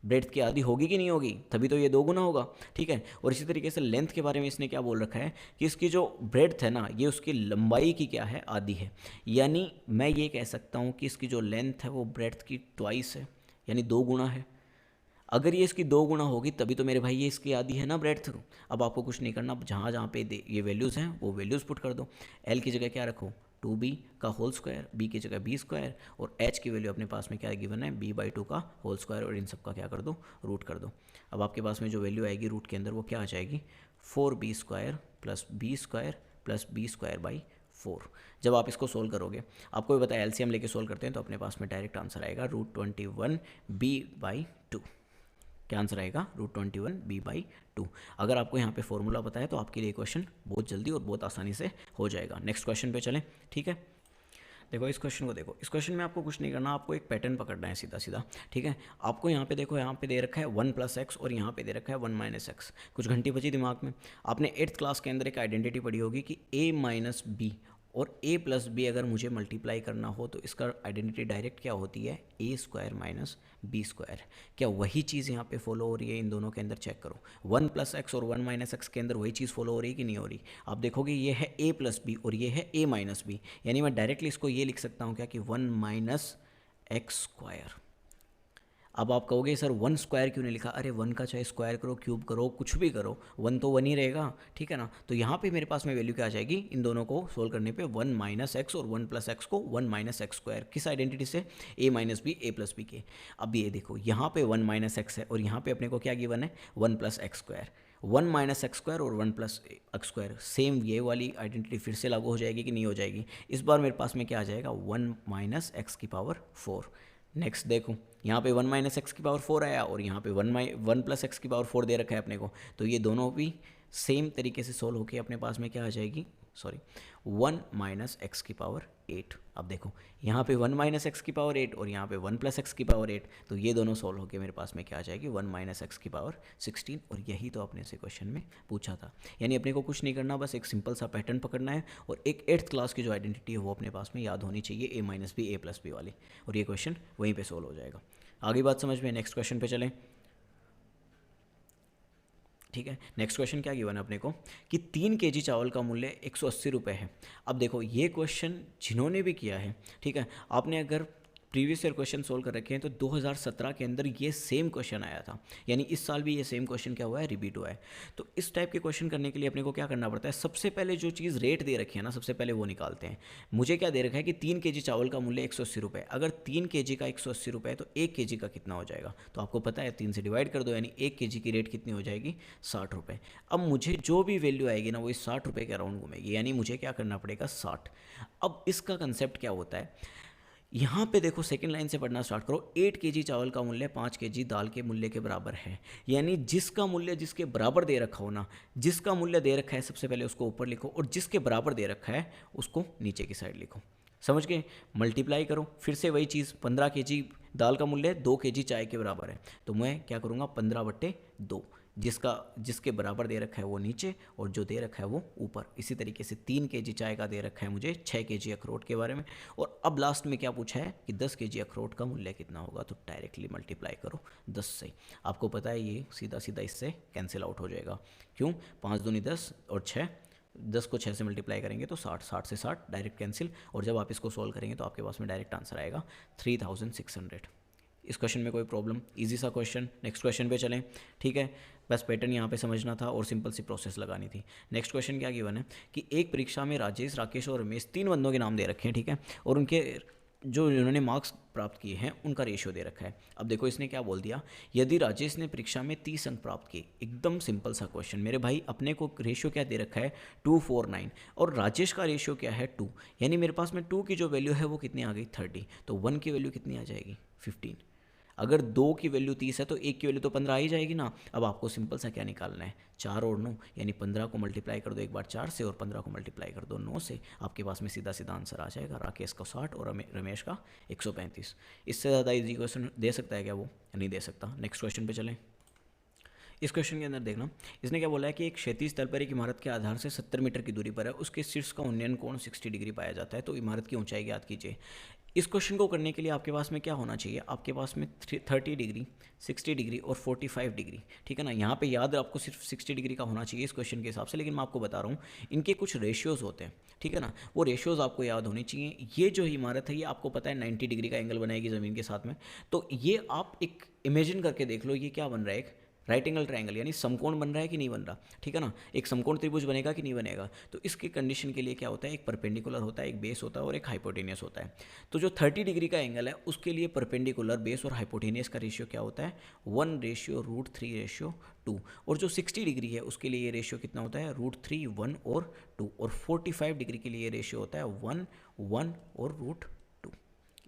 ब्रेड्थ की आधी होगी कि नहीं होगी? तभी तो ये दोगुना होगा, ठीक है। और इसी तरीके से लेंथ के बारे में इसने क्या बोल रखा है कि इसकी जो ब्रेड्थ है ना ये उसकी लंबाई की क्या है? आधी है। यानी मैं ये कह सकता हूँ कि इसकी जो लेंथ है वो ब्रेड्थ की ट्वाइस है, यानी 2 गुना है। अगर ये इसकी 2 गुना होगी तभी तो मेरे भाई ये इसकी आधी है ना ब्रेड्थ। अब आपको कुछ नहीं करना, जहाँ जहाँ पे ये वैल्यूज़ हैं वो वैल्यूज़ पुट कर दो। L की जगह क्या रखो? 2b का होल स्क्वायर, b की जगह b², और h की वैल्यू अपने पास में क्या गिवन है? b/2 का होल स्क्वायर, और इन सब का क्या कर दो? रूट कर दो। अब आपके पास में जो वैल्यू आएगी रूट के अंदर वो क्या आ जाएगी? 4b² + b² + b²/4। जब आप इसको सोल्व करोगे, आपको भी बताया एलसीएम लेके सोल्व करते हैं तो अपने पास में डायरेक्ट आंसर आएगा √21b/2। क्या आंसर आएगा? √21b/2। अगर आपको यहाँ पे फॉर्मूला पता है तो आपके लिए क्वेश्चन बहुत जल्दी और बहुत आसानी से हो जाएगा। नेक्स्ट क्वेश्चन पे चलें, ठीक है। देखो इस क्वेश्चन को देखो, इस क्वेश्चन में आपको कुछ नहीं करना, आपको एक पैटर्न पकड़ना है सीधा सीधा, ठीक है। आपको यहाँ पे देखो, यहाँ पे दे रखा है 1 + x और यहाँ पे दे रखा है 1 - x। कुछ घंटी बची दिमाग में। आपने 8th क्लास के अंदर एक आइडेंटिटी पढ़ी होगी कि a - b और a + b अगर मुझे मल्टीप्लाई करना हो तो इसका आइडेंटिटी डायरेक्ट क्या होती है? a² - b²। क्या वही चीज़ यहाँ पे फॉलो हो रही है? इन दोनों के अंदर चेक करो। 1 + x और 1 - x के अंदर वही चीज़ फॉलो हो रही है कि नहीं हो रही? आप देखोगे ये है a + b और ये है a - b, यानी मैं डायरेक्टली इसको ये लिख सकता हूँ क्या कि 1 - x²। अब आप कहोगे सर 1 स्क्वायर क्यों नहीं लिखा? अरे 1 का चाहे स्क्वायर करो, क्यूब करो, कुछ भी करो, 1 तो 1 ही रहेगा, ठीक है ना। तो यहाँ पे मेरे पास में वैल्यू क्या आ जाएगी इन दोनों को सोल्व करने पे? 1 माइनस एक्स और 1 प्लस एक्स को 1 माइनस एक्स स्क्वायर, किस आइडेंटिटी से? ए माइनस बी, ए प्लस बी के। अब ये देखो यहाँ पे 1 माइनस एक्स है और यहाँ पे अपने को क्या गिवन है? 1 plus x square. 1 minus x square और 1 प्लस एक्स स्क्वायर, सेम ये वाली आइडेंटिटी फिर से लागू हो जाएगी कि नहीं हो जाएगी? इस बार मेरे पास में क्या आ जाएगा? 1 माइनस एक्स की पावर 4। नेक्स्ट देखो, यहाँ पे 1 माइनस एक्स की पावर 4 आया और यहाँ पे 1 प्लस एक्स की पावर 4 दे रखा है अपने को। तो ये दोनों भी सेम तरीके से सोल्व होके अपने पास में क्या आ जाएगी? सॉरी, 1 माइनस एक्स की पावर 8। अब देखो यहाँ पे 1 माइनस एक्स की पावर 8 और यहाँ पे 1 प्लस एक्स की पावर 8, तो ये दोनों सोल्व होके मेरे पास में क्या आ जाएगी? 1 माइनस एक्स की पावर 16। और यही तो आपने से क्वेश्चन में पूछा था। यानी अपने को कुछ नहीं करना, बस एक सिंपल सा पैटर्न पकड़ना है और एक 8th क्लास की जो आइडेंटिटी है वो अपने पास में याद होनी चाहिए, ए माइनस बी, ए प्लस बी वाली, और ये क्वेश्चन वहीं पर सोल्व हो जाएगा। आगे बात समझ में? नेक्स्ट क्वेश्चन पे चलें। ठीक है, नेक्स्ट क्वेश्चन क्या गिवन है अपने को कि 3 केजी चावल का मूल्य 180 रुपये है। अब देखो ये क्वेश्चन जिन्होंने भी किया है, ठीक है, आपने अगर प्रीवियस ईयर क्वेश्चन सोल्व कर रखे हैं तो 2017 के अंदर ये सेम क्वेश्चन आया था, यानी इस साल भी ये सेम क्वेश्चन क्या हुआ है? रिपीट हुआ है। तो इस टाइप के क्वेश्चन करने के लिए अपने को क्या करना पड़ता है? सबसे पहले जो चीज़ रेट दे रखी है ना, सबसे पहले वो निकालते हैं। मुझे क्या दे रखा है कि 3 केजी चावल का मूल्य 180 रुपये। अगर 3 केजी का 180 रुपये तो 1 केजी का कितना हो जाएगा? तो आपको पता है 3 से डिवाइड कर दो, यानी 1 केजी की रेट कितनी हो जाएगी? 60 रुपये। अब मुझे जो भी वैल्यू आएगी ना वो इस 60 रुपये के अराउंड घूमेगी, यानी मुझे क्या करना पड़ेगा? 60। अब इसका कंसेप्ट क्या होता है? यहाँ पे देखो सेकंड लाइन से पढ़ना स्टार्ट करो। 8 केजी चावल का मूल्य 5 केजी दाल के मूल्य के बराबर है। यानी जिसका मूल्य जिसके बराबर दे रखा हो ना, जिसका मूल्य दे रखा है सबसे पहले उसको ऊपर लिखो और जिसके बराबर दे रखा है उसको नीचे की साइड लिखो। समझ गए? मल्टीप्लाई करो, फिर से वही चीज़। 15 केजी दाल का मूल्य 2 केजी चाय के बराबर है, तो मैं क्या करूँगा? 15/2। जिसके बराबर दे रखा है वो नीचे और जो दे रखा है वो ऊपर। इसी तरीके से 3 केजी चाय का दे रखा है मुझे 6 केजी अखरोट के बारे में, और अब लास्ट में क्या पूछा है कि 10 केजी अखरोट का मूल्य कितना होगा? तो डायरेक्टली मल्टीप्लाई करो 10 से। आपको पता है ये सीधा सीधा इससे कैंसिल आउट हो जाएगा। क्यों? 5 दूनी 10 और 6, 10 को 6 से मल्टीप्लाई करेंगे तो 60, 60 से 60 डायरेक्ट कैंसिल, और जब आप इसको सोल्व करेंगे तो आपके पास में डायरेक्ट आंसर आएगा 3600। इस क्वेश्चन में कोई प्रॉब्लम? इजी सा क्वेश्चन। नेक्स्ट क्वेश्चन पे चलें। ठीक है, बस पैटर्न यहाँ पे समझना था और सिंपल सी प्रोसेस लगानी थी। नेक्स्ट क्वेश्चन क्या गिवन है कि एक परीक्षा में राजेश, राकेश और रमेश 3 बंदों के नाम दे रखे हैं, ठीक है, और उनके जो उन्होंने मार्क्स प्राप्त किए हैं उनका रेशियो दे रखा है। अब देखो इसने क्या बोल दिया, यदि राजेश ने परीक्षा में 30 अंक प्राप्त किए। एकदम सिंपल सा क्वेश्चन मेरे भाई। अपने को रेशियो क्या दे रखा है? 249, और राजेश का रेशियो क्या है? 2। यानी मेरे पास में 2 की जो वैल्यू है वो कितनी आ गई? 30। तो 1 की वैल्यू कितनी आ जाएगी? 15। अगर 2 की वैल्यू 30 है तो 1 की वैल्यू तो 15 आ ही जाएगी ना। अब आपको सिंपल सा क्या निकालना है? 4 और 9, यानी 15 को मल्टीप्लाई कर दो एक बार 4 से और 15 को मल्टीप्लाई कर दो 9 से। आपके पास में सीधा सीधा आंसर आ जाएगा। राकेश का 60 और रमेश का 135। इससे ज़्यादा इजी क्वेश्चन दे सकता है क्या वो? नहीं दे सकता। नेक्स्ट क्वेश्चन पे चलें। इस क्वेश्चन के अंदर देखना, इसने क्या बोला है कि एक क्षैतिज तल पर एक इमारत के आधार से 70 मीटर की दूरी पर है, उसके शीर्ष का उन्नयन कोण 60 डिग्री पाया जाता है, तो इमारत की ऊंचाई ज्ञात कीजिए। इस क्वेश्चन को करने के लिए आपके पास में क्या होना चाहिए? आपके पास में 30 डिग्री, 60 डिग्री और 45 डिग्री, ठीक है ना। यहाँ पे याद आपको सिर्फ 60 डिग्री का होना चाहिए इस क्वेश्चन के हिसाब से, लेकिन मैं आपको बता रहा हूँ इनके कुछ रेशियोज़ होते हैं, ठीक है ना। वो रेशियोज़ आपको याद होनी चाहिए। ये जो इमारत है ये आपको पता है 90 डिग्री का एंगल बनाएगी ज़मीन के साथ में, तो ये आप एक इमेजिन करके देख लो, ये क्या बन रहा है? एक राइट एंगल ट्रायंगल, यानी समकोण बन रहा है कि नहीं बन रहा, ठीक है ना। एक समकोण त्रिभुज बनेगा कि नहीं बनेगा? तो इसकी कंडीशन के लिए क्या होता है? एक परपेंडिकुलर होता है, एक बेस होता है और एक हाइपोटेनियस होता है। तो जो 30 डिग्री का एंगल है उसके लिए परपेंडिकुलर, बेस और हाइपोटेनियस का रेशियो क्या होता है? 1:√3:2। और जो 60 डिग्री है उसके लिए ये रेशियो कितना होता है? √3, 1 और 2। और 45 डिग्री के लिए रेशियो होता है 1, 1 और √2।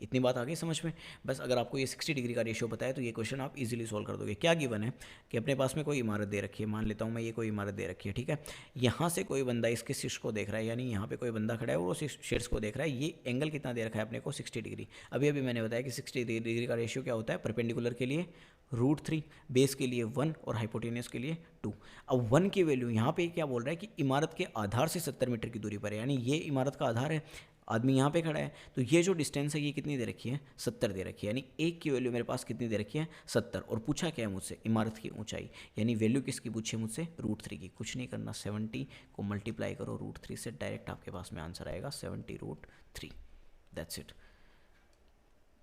इतनी बात आ गई समझ में? बस अगर आपको ये 60 डिग्री का रेशियो पता है तो ये क्वेश्चन आप इजीली सॉल्व कर दोगे। क्या गिवन है कि अपने पास में कोई इमारत दे रखी है, मान लेता हूँ मैं ये कोई इमारत दे रखी है, ठीक है। यहाँ से कोई बंदा इसके शीर्ष को देख रहा है, यानी यहाँ पे कोई बंदा खड़ा है और वो शीर्ष को देख रहा है। ये एंगल कितना दे रखा है अपने को? 60 डिग्री। अभी मैंने बताया कि 60 डिग्री का रेशियो क्या होता है? परपेंडिकुलर के लिए √3, बेस के लिए 1 और हाइपोटेनियस के लिए 2। अब 1 की वैल्यू यहाँ पे क्या बोल रहा है कि इमारत के आधार से 70 मीटर की दूरी पर है, यानी ये इमारत का आधार है, आदमी यहाँ पे खड़ा है, तो ये जो डिस्टेंस है ये कितनी दे रखी है? 70 दे रखी है। यानी 1 की वैल्यू मेरे पास कितनी दे रखी है? 70। और पूछा क्या है मुझसे? इमारत की ऊंचाई, यानी वैल्यू किसकी पूछी है मुझसे? √3 की। कुछ नहीं करना, 70 को मल्टीप्लाई करो √3 से, डायरेक्ट आपके पास में आंसर आएगा 70 √3। That's it.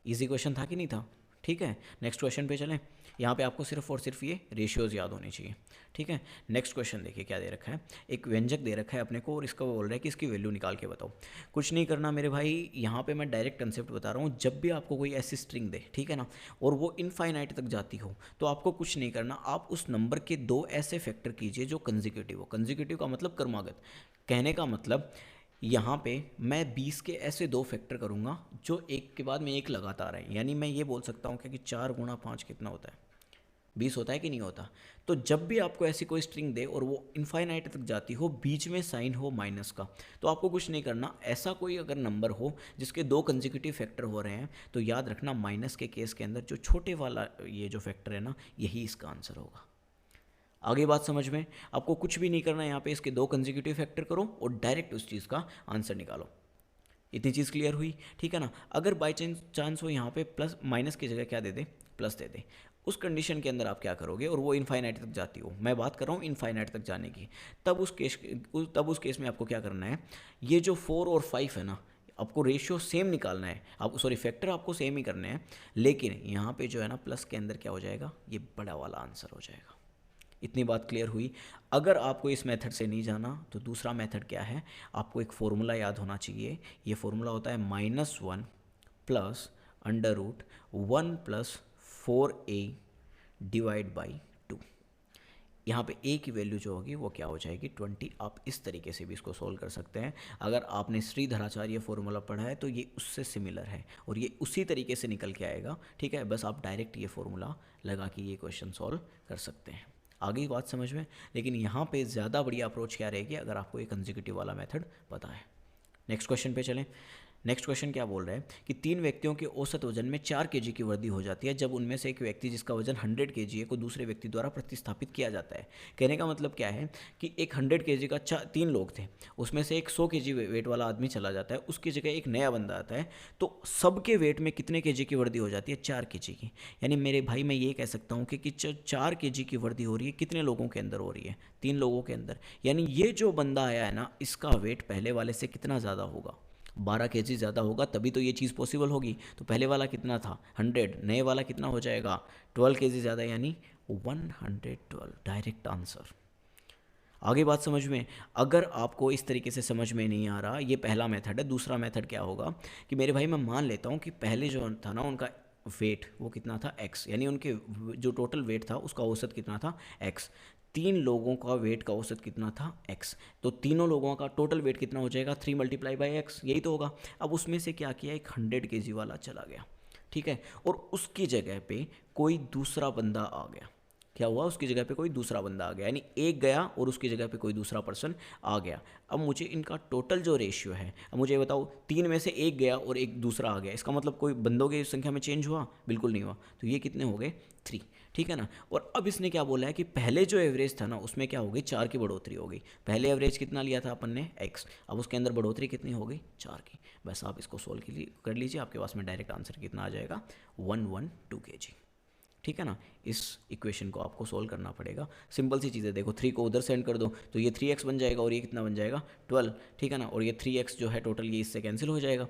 ईजी क्वेश्चन था कि नहीं था? ठीक है, नेक्स्ट क्वेश्चन पे चलें। यहाँ पे आपको सिर्फ और सिर्फ ये रेशियोज याद होने चाहिए। ठीक है, नेक्स्ट क्वेश्चन देखिए क्या दे रखा है। एक व्यंजक दे रखा है अपने को और इसका वो बोल रहा है कि इसकी वैल्यू निकाल के बताओ। कुछ नहीं करना मेरे भाई, यहाँ पे मैं डायरेक्ट कंसेप्ट बता रहा हूँ। जब भी आपको कोई ऐसी स्ट्रिंग दे, ठीक है ना, और वो इनफाइनाइट तक जाती हो, तो आपको कुछ नहीं करना, आप उस नंबर के दो ऐसे फैक्टर कीजिए जो कंजिक्यूटिव हो। कंजिक्यूटिव का मतलब क्रमागत, कहने का मतलब यहाँ पे मैं 20 के ऐसे दो फैक्टर करूँगा जो एक के बाद में एक लगातार है। यानी मैं ये बोल सकता हूँ कि 4 गुणा 5 कितना होता है, 20 होता है कि नहीं होता। तो जब भी आपको ऐसी कोई स्ट्रिंग दे और वो इनफाइनाइट तक जाती हो, बीच में साइन हो माइनस का, तो आपको कुछ नहीं करना। ऐसा कोई अगर नंबर हो जिसके दो कंसेक्यूटिव फैक्टर हो रहे हैं, तो याद रखना माइनस के केस के अंदर जो छोटे वाला ये जो फैक्टर है ना, यही इसका आंसर होगा। आगे बात समझ में, आपको कुछ भी नहीं करना, यहाँ पे इसके दो कंसेक्यूटिव फैक्टर करो और डायरेक्ट उस चीज़ का आंसर निकालो। इतनी चीज़ क्लियर हुई, ठीक है ना। अगर बाई चांस वो यहाँ पे प्लस माइनस की जगह क्या दे दे, प्लस दे दे, उस कंडीशन के अंदर आप क्या करोगे, और वो इनफाइनाइट तक जाती हो, मैं बात कर रहा हूँ इनफाइनाइट तक जाने की, तब उस केस में आपको क्या करना है, ये जो 4 और 5 है ना, आपको रेशियो सेम निकालना है। आप सॉरी फैक्टर आपको सेम ही करने हैं, लेकिन यहाँ पे जो है ना प्लस के अंदर क्या हो जाएगा, ये बड़ा वाला आंसर हो जाएगा। इतनी बात क्लियर हुई। अगर आपको इस मेथड से नहीं जाना तो दूसरा मेथड क्या है, आपको एक फॉर्मूला याद होना चाहिए। ये फॉर्मूला होता है -1 plus √1 plus 4a divide by 2। यहाँ पे a की वैल्यू जो होगी वो क्या हो जाएगी, 20। आप इस तरीके से भी इसको सोल्व कर सकते हैं। अगर आपने श्रीधराचार्य फॉर्मूला पढ़ा है तो ये उससे सिमिलर है और ये उसी तरीके से निकल के आएगा। ठीक है, बस आप डायरेक्ट ये फॉर्मूला लगा के ये क्वेश्चन सॉल्व कर सकते हैं। आगे की बात समझ में, लेकिन यहाँ पे ज़्यादा बड़ी अप्रोच क्या रहेगी अगर आपको ये कंसेक्यूटिव वाला मेथड पता है। नेक्स्ट क्वेश्चन पे चलें। नेक्स्ट क्वेश्चन क्या बोल रहा है कि 3 व्यक्तियों के औसत वजन में 4 केजी की वृद्धि हो जाती है जब उनमें से एक व्यक्ति जिसका वजन 100 केजी है को दूसरे व्यक्ति द्वारा प्रतिस्थापित किया जाता है। कहने का मतलब क्या है कि एक 100 केजी का 3 लोग थे, उसमें से एक 100 केजी वेट वाला आदमी चला जाता है, उसकी जगह एक नया बंदा आता है, तो सबके वेट में कितने केजी की वृद्धि हो जाती है, 4 केजी की। यानी मेरे भाई मैं ये कह सकता हूँ कि 4 केजी की वृद्धि हो रही है, कितने लोगों के अंदर हो रही है, 3 लोगों के अंदर। यानी ये जो बंदा आया है ना, इसका वेट पहले वाले से कितना ज़्यादा होगा, 12 केजी ज़्यादा होगा, तभी तो ये चीज़ पॉसिबल होगी। तो पहले वाला कितना था 100, नए वाला कितना हो जाएगा 12 केजी ज़्यादा, यानी 112। Direct answer. आगे बात समझ में, अगर आपको इस तरीके से समझ में नहीं आ रहा, ये पहला मेथड है। दूसरा मेथड क्या होगा कि मेरे भाई मैं मान लेता हूँ कि पहले जो था ना उनका वेट वो कितना था x, यानी उनके जो टोटल वेट था उसका औसत कितना था x। 3 लोगों का वेट का औसत कितना था x, तो तीनों लोगों का टोटल वेट कितना हो जाएगा 3 × x, यही तो होगा। अब उसमें से क्या किया, एक 100 केजी वाला चला गया, ठीक है, और उसकी जगह पे कोई दूसरा बंदा आ गया। क्या हुआ, उसकी जगह पे कोई दूसरा बंदा आ गया, यानी एक गया और उसकी जगह पे कोई दूसरा पर्सन आ गया। अब मुझे इनका टोटल जो रेशियो है, अब मुझे बताओ 3 में से एक गया और एक दूसरा आ गया, इसका मतलब कोई बंदों की संख्या में चेंज हुआ, बिल्कुल नहीं हुआ। तो ये कितने हो गए 3, ठीक है ना। और अब इसने क्या बोला है कि पहले जो एवरेज था ना उसमें क्या हो गई, 4 की बढ़ोतरी हो गई। पहले एवरेज कितना लिया था अपन ने x, अब उसके अंदर बढ़ोतरी कितनी हो गई 4 की। बस आप इसको सोल्व कर लीजिए, आपके पास में डायरेक्ट आंसर कितना आ जाएगा 112 kg, ठीक है ना। इस इक्वेशन को आपको सोल्व करना पड़ेगा। सिंपल सी चीज़ें देखो, 3 को उधर सेंड कर दो तो ये 3x बन जाएगा और ये कितना बन जाएगा 12, ठीक है ना। और ये 3x जो है टोटल ये इससे कैंसिल हो जाएगा,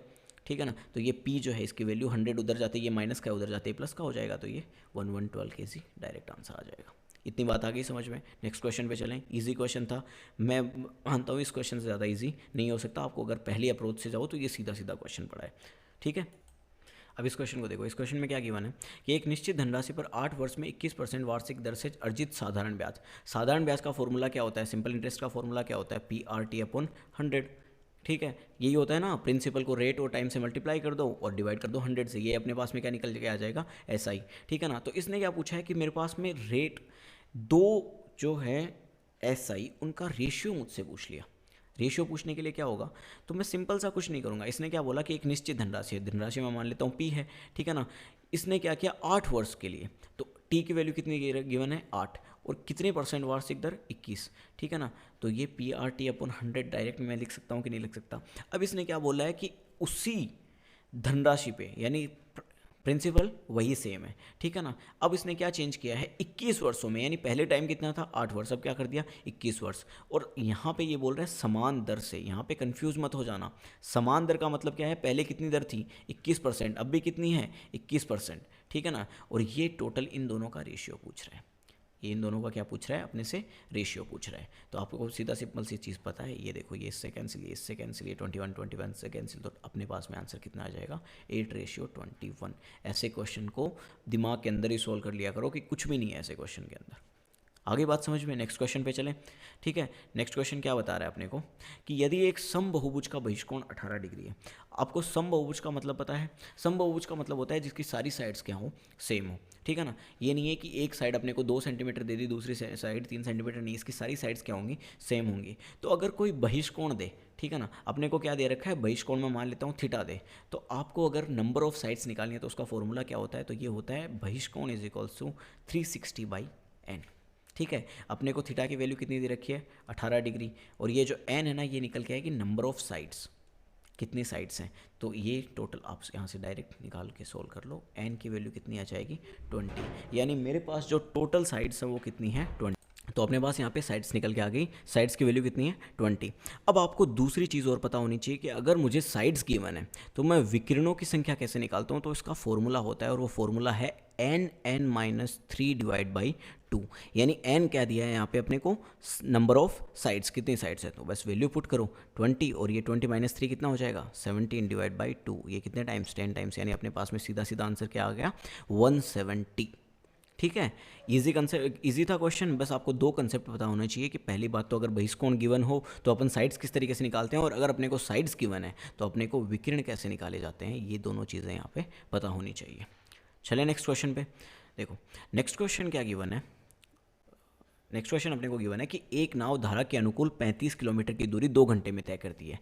ठीक है ना। तो ये p जो है इसकी वैल्यू 100 उधर जाते ये माइनस का उधर जाते प्लस का हो जाएगा, तो ये 112 kg डायरेक्ट आंसर आ जाएगा। इतनी बात आ गई समझ में। नेक्स्ट क्वेश्चन पे चलें। इजी क्वेश्चन था, मैं मानता हूँ इस क्वेश्चन से ज़्यादा इजी नहीं हो सकता। आपको अगर पहली अप्रोच से जाओ तो ये सीधा सीधा क्वेश्चन पड़ा है, ठीक है। अब इस क्वेश्चन को देखो। इस क्वेश्चन में क्या गिवन है कि एक निश्चित धनराशि पर 8 वर्ष में 21% वार्षिक दर से अर्जित साधारण ब्याज। साधारण ब्याज का फॉर्मूला क्या होता है, सिंपल इंटरेस्ट का फॉर्मूला क्या होता है, PRT/100, ठीक है। यही होता है ना, प्रिंसिपल को रेट और टाइम से मल्टीप्लाई कर दो और डिवाइड कर दो 100 से, ये अपने पास में क्या निकल के आ जाएगा SI, ठीक है ना। तो इसने क्या पूछा है कि मेरे पास में रेट दो जो है SI उनका रेशियो मुझसे पूछ लिया। रेशियो पूछने के लिए क्या होगा, तो मैं सिंपल सा कुछ नहीं करूँगा। इसने क्या बोला कि एक निश्चित धनराशि है, धनराशि मैं मान लेता हूँ P है, ठीक है ना। इसने क्या किया 8 वर्ष के लिए, तो T की वैल्यू कितनी गिवन है 8, और कितने % वार्षिक दर 21, ठीक है ना। तो ये PRT/100 डायरेक्ट मैं लिख सकता हूँ कि नहीं लिख सकता। अब इसने क्या बोला है कि उसी धनराशि पे, यानी प्रिंसिपल वही सेम है, ठीक है ना। अब इसने क्या चेंज किया है 21 वर्षों में, यानी पहले टाइम कितना था 8 वर्ष, अब क्या कर दिया 21 वर्ष। और यहाँ पे ये बोल रहा है समान दर से, यहाँ पे कंफ्यूज मत हो जाना। समान दर का मतलब क्या है, पहले कितनी दर थी 21%, अब भी कितनी है 21%, ठीक है ना। और ये टोटल इन दोनों का रेशियो पूछ रहा है, ये इन दोनों का क्या पूछ रहा है, अपने से रेशियो पूछ रहा है। तो आपको सीधा सिंपल सी चीज़ पता है, ये देखो ये इससे कैंसिल, ये इससे कैंसिल, ये 21 से कैंसिल, तो अपने पास में आंसर कितना आ जाएगा 8:21। ऐसे क्वेश्चन को दिमाग के अंदर ही सोल्व कर लिया करो कि कुछ भी नहीं है ऐसे क्वेश्चन के अंदर। आगे बात समझ में, नेक्स्ट क्वेश्चन पे चलें, ठीक है। नेक्स्ट क्वेश्चन क्या बता रहा है अपने को कि यदि एक समबहुभुज का बहिष्कोण 18 डिग्री है। आपको समबहुभुज का मतलब पता है, समबहुभुज का मतलब होता है जिसकी सारी साइड्स क्या हो, सेम हो, ठीक है ना। ये नहीं है कि एक साइड अपने को 2 सेंटीमीटर दे दी, दूसरी साइड 3 सेंटीमीटर, नहीं, इसकी सारी साइड्स क्या होंगी, सेम होंगी। तो अगर कोई बहिष्कोण दे, ठीक है ना, अपने को क्या दे रखा है बहिष्कोण में, मान लेता हूँ थीटा दे, तो आपको अगर नंबर ऑफ साइड्स निकालनी है तो उसका फॉर्मूला क्या होता है, तो ये होता है बहिष्कोण इज इक्वल्स टू 360/n, ठीक है। अपने को थीटा की वैल्यू कितनी दे रखी है 18 डिग्री, और ये जो n है ना, ये निकल के आएगी नंबर ऑफ साइड्स, कितनी साइड्स हैं, तो ये टोटल आप यहाँ से डायरेक्ट निकाल के सोल्व कर लो। n की वैल्यू कितनी आ जाएगी 20, यानी मेरे पास जो टोटल साइड्स हैं वो कितनी है 20। तो अपने पास यहाँ पे साइड्स निकल के आ गई, साइड्स की वैल्यू कितनी है 20। अब आपको दूसरी चीज़ और पता होनी चाहिए कि अगर मुझे साइड्स गिवन है तो मैं विकिरणों की संख्या कैसे निकालता हूँ, तो इसका फॉर्मूला होता है, और वो फॉर्मूला है n(n-3)/2, यानी n क्या दिया है यहाँ पे अपने को, नंबर ऑफ साइड्स, कितनी साइड्स है, तो बस वैल्यू पुट करो 20, और ये 20 - 3 कितना हो जाएगा 17/2, ये कितने टाइम्स 10 टाइम्स, यानी अपने पास में सीधा सीधा आंसर क्या आ गया 170, ठीक है। इजी कंसेप्ट, इजी था क्वेश्चन, बस आपको 2 कंसेप्ट पता होना चाहिए कि पहली बात तो अगर बहिष्कोण गिवन हो तो अपन साइड्स किस तरीके से निकालते हैं, और अगर अपने को साइड्स गिवन है तो अपने को विकिरण कैसे निकाले जाते हैं, ये दोनों चीज़ें यहाँ पे पता होनी चाहिए। चले नेक्स्ट क्वेश्चन पे, देखो नेक्स्ट क्वेश्चन क्या गिवन है। नेक्स्ट क्वेश्चन अपने को गिवन है कि एक नाव धारा के अनुकूल 35 किलोमीटर की दूरी 2 घंटे में तय करती है।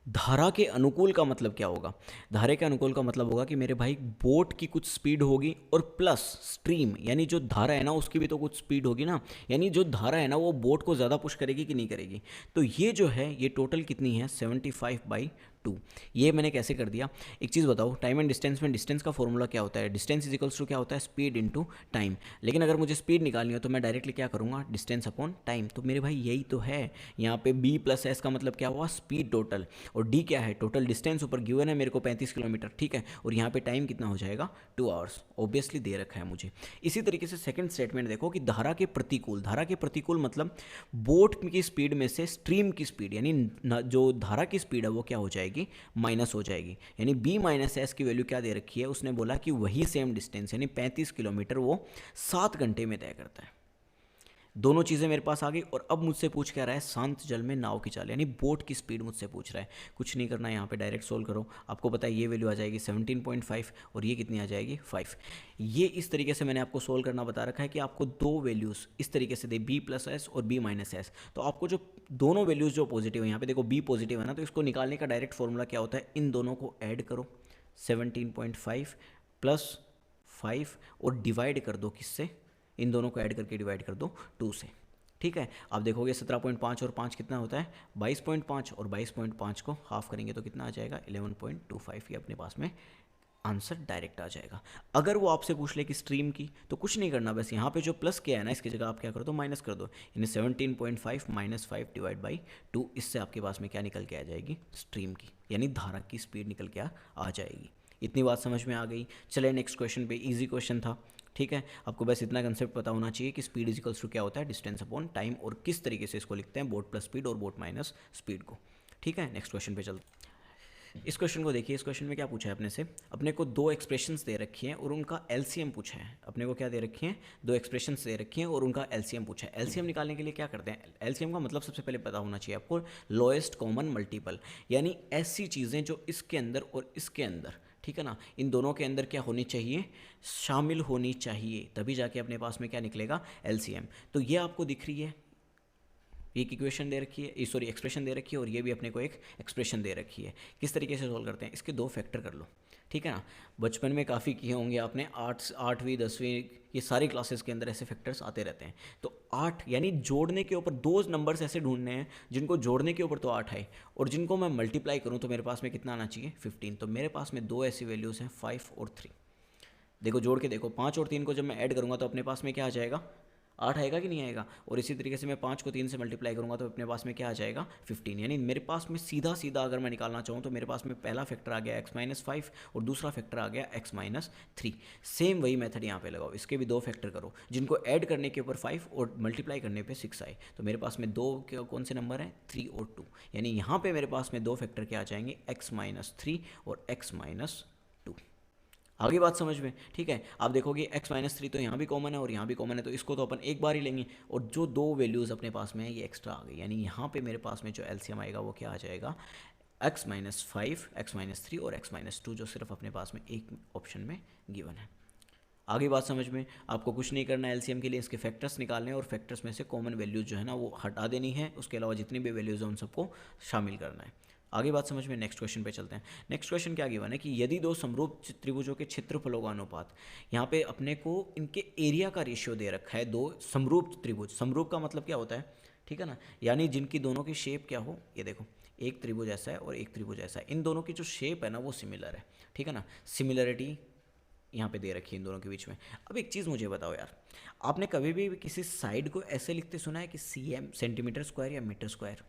धारा के अनुकूल का मतलब क्या होगा, धारा के अनुकूल का मतलब होगा कि मेरे भाई बोट की कुछ स्पीड होगी, और प्लस स्ट्रीम, यानी जो धारा है ना उसकी भी तो कुछ स्पीड होगी ना, यानी जो धारा है ना वो बोट को ज़्यादा पुश करेगी कि नहीं करेगी। तो ये जो है ये टोटल कितनी है 75/2। ये मैंने कैसे कर दिया, एक चीज़ बताओ, टाइम एंड डिस्टेंस में डिस्टेंस का फॉर्मूला क्या होता है, डिस्टेंस इज इक्वल्स टू क्या होता है स्पीड इनटू टाइम। लेकिन अगर मुझे स्पीड निकालनी हो तो मैं डायरेक्टली क्या करूँगा, डिस्टेंस अपॉन टाइम। तो मेरे भाई यही तो है, यहाँ पे b + s का मतलब क्या हुआ स्पीड टोटल, और d क्या है टोटल डिस्टेंस, ऊपर गिवन है मेरे को 35 किलोमीटर, ठीक है, और यहाँ पे टाइम कितना हो जाएगा 2 आवर्स, ऑब्वियसली दे रखा है मुझे। इसी तरीके से सेकंड स्टेटमेंट देखो कि धारा के प्रतिकूल, धारा के प्रतिकूल मतलब बोट की स्पीड में से स्ट्रीम की स्पीड, यानी जो धारा की स्पीड है वो क्या हो जाएगी माइनस हो जाएगी, यानी b - s की वैल्यू क्या दे रखी है, उसने बोला कि वही सेम डिस्टेंस यानी 35 किलोमीटर वो 7 घंटे में तय करता है। दोनों चीज़ें मेरे पास आ गई, और अब मुझसे पूछ क्या रहा है शांत जल में नाव की चाल, यानी बोट की स्पीड मुझसे पूछ रहा है। कुछ नहीं करना है, यहाँ पे डायरेक्ट सोल्व करो। आपको पता है ये वैल्यू आ जाएगी 17.5, और ये कितनी आ जाएगी 5। ये इस तरीके से मैंने आपको सोल्व करना बता रखा है कि आपको 2 वैल्यूज़ इस तरीके से दे b + s और b - s। तो आपको जो दोनों वैल्यूज़ जो पॉजिटिव है, यहाँ पे देखो b पॉजिटिव है ना, तो इसको निकालने का डायरेक्ट फॉर्मूला क्या होता है, इन दोनों को ऐड करो 17.5 + 5 और डिवाइड कर दो किससे, इन दोनों को ऐड करके डिवाइड कर दो 2 से, ठीक है। आप देखोगे 17.5 और 5 कितना होता है 22.5, और 22.5 को हाफ करेंगे तो कितना आ जाएगा 11.25। ये अपने पास में आंसर डायरेक्ट आ जाएगा। अगर वो आपसे पूछ ले कि स्ट्रीम की, तो कुछ नहीं करना, बस यहाँ पे जो प्लस किया है ना इसकी जगह आप क्या कर दो माइनस कर दो, यानी 17.5 - 5/2, इससे आपके पास में क्या निकल के आ जाएगी स्ट्रीम की, यानी धारा की स्पीड निकल के आ जाएगी। इतनी बात समझ में आ गई। चले नेक्स्ट क्वेश्चन पे, इजी क्वेश्चन था, ठीक है। आपको बस इतना कंसेप्ट पता होना चाहिए कि स्पीड इजिकल्स टू क्या होता है डिस्टेंस अपॉन टाइम, और किस तरीके से इसको लिखते हैं बोट प्लस स्पीड और बोट माइनस स्पीड को, ठीक है। नेक्स्ट क्वेश्चन पे चलते। इस क्वेश्चन को देखिए, इस क्वेश्चन में क्या पूछा है अपने से, अपने को 2 एक्सप्रेशंस दे रखी हैं और उनका एलसीएम पूछा है। अपने को क्या दे रखी हैं 2 एक्सप्रेशंस दे रखी हैं और उनका एलसीएम पूछा है। एलसीएम निकालने के लिए क्या करते हैं, एलसीएम का मतलब सबसे पहले पता होना चाहिए आपको लोएस्ट कॉमन मल्टीपल, यानी ऐसी चीज़ें जो इसके अंदर और इसके अंदर, ठीक है ना, इन दोनों के अंदर क्या होनी चाहिए शामिल होनी चाहिए, तभी जाके अपने पास में क्या निकलेगा एलसीएम। तो ये आपको दिख रही है, एक इक्वेशन दे रखी है, सॉरी एक्सप्रेशन दे रखी है, और ये भी अपने को एक एक्सप्रेशन दे रखी है। किस तरीके से सोल्व करते हैं, इसके 2 फैक्टर कर लो, ठीक है ना। बचपन में काफ़ी किए होंगे आपने, 8वीं 10वीं ये सारी क्लासेस के अंदर ऐसे फैक्टर्स आते रहते हैं। तो 8 यानी जोड़ने के ऊपर 2 नंबर्स ऐसे ढूंढने हैं जिनको जोड़ने के ऊपर तो 8 है, और जिनको मैं मल्टीप्लाई करूँ तो मेरे पास में कितना आना चाहिए 15। तो मेरे पास में 2 ऐसी वैल्यूज़ हैं 5 और 3, देखो जोड़ के देखो, 5 और 3 को जब मैं ऐड करूँगा तो अपने पास में क्या आ जाएगा, 8 आएगा कि नहीं आएगा। और इसी तरीके से मैं 5 को 3 से मल्टीप्लाई करूँगा तो अपने पास में क्या आ जाएगा, 15। यानी मेरे पास में सीधा सीधा अगर मैं निकालना चाहूँ तो मेरे पास में पहला फैक्टर आ गया x-5 और दूसरा फैक्टर आ गया x-3। सेम वही मेथड यहाँ पे लगाओ, इसके भी दो फैक्टर करो जिनको ऐड करने के ऊपर 5 और मल्टीप्लाई करने पे 6 आए। तो मेरे पास में दो कौन से नंबर हैं, 3 और 2। यानी यहाँ पे मेरे पास में दो फैक्टर क्या आ जाएंगे, x-3 और x-2। आगे बात समझ में, ठीक है। आप देखोगे x-3 तो यहाँ भी कॉमन है और यहाँ भी कॉमन है, तो इसको तो अपन एक बार ही लेंगे। और जो दो वैल्यूज़ अपने पास में है ये एक्स्ट्रा आ गई, यानी यहाँ पे मेरे पास में जो एलसीएम आएगा वो क्या आ जाएगा, x-5, x-3 और x-2, जो सिर्फ अपने पास में एक ऑप्शन में गिवन है। आगे बात समझ में, आपको कुछ नहीं करना है एलसीएम के लिए, इसके फैक्टर्स निकालने और फैक्टर्स में से कॉमन वैल्यूज जो है ना वो हटा देनी है, उसके अलावा जितनी भी वैल्यूज़ हैं उन सबको शामिल करना है। आगे बात समझ में, नेक्स्ट क्वेश्चन पे चलते हैं। नेक्स्ट क्वेश्चन क्या गिवन है कि यदि दो समरूप त्रिभुजों के क्षेत्रफलों का अनुपात, यहाँ पे अपने को इनके एरिया का रेशियो दे रखा है, दो समरूप त्रिभुज। समरूप का मतलब क्या होता है, ठीक है ना, यानी जिनकी दोनों की शेप क्या हो, ये देखो एक त्रिभुज ऐसा है और एक त्रिभुज ऐसा है, इन दोनों की जो शेप है ना वो सिमिलर है, ठीक है ना, सिमिलरिटी यहाँ पे दे रखी है इन दोनों के बीच में। अब एक चीज़ मुझे बताओ यार, आपने कभी भी किसी साइड को ऐसे लिखते सुना है कि cm सेंटीमीटर स्क्वायर या मीटर स्क्वायर,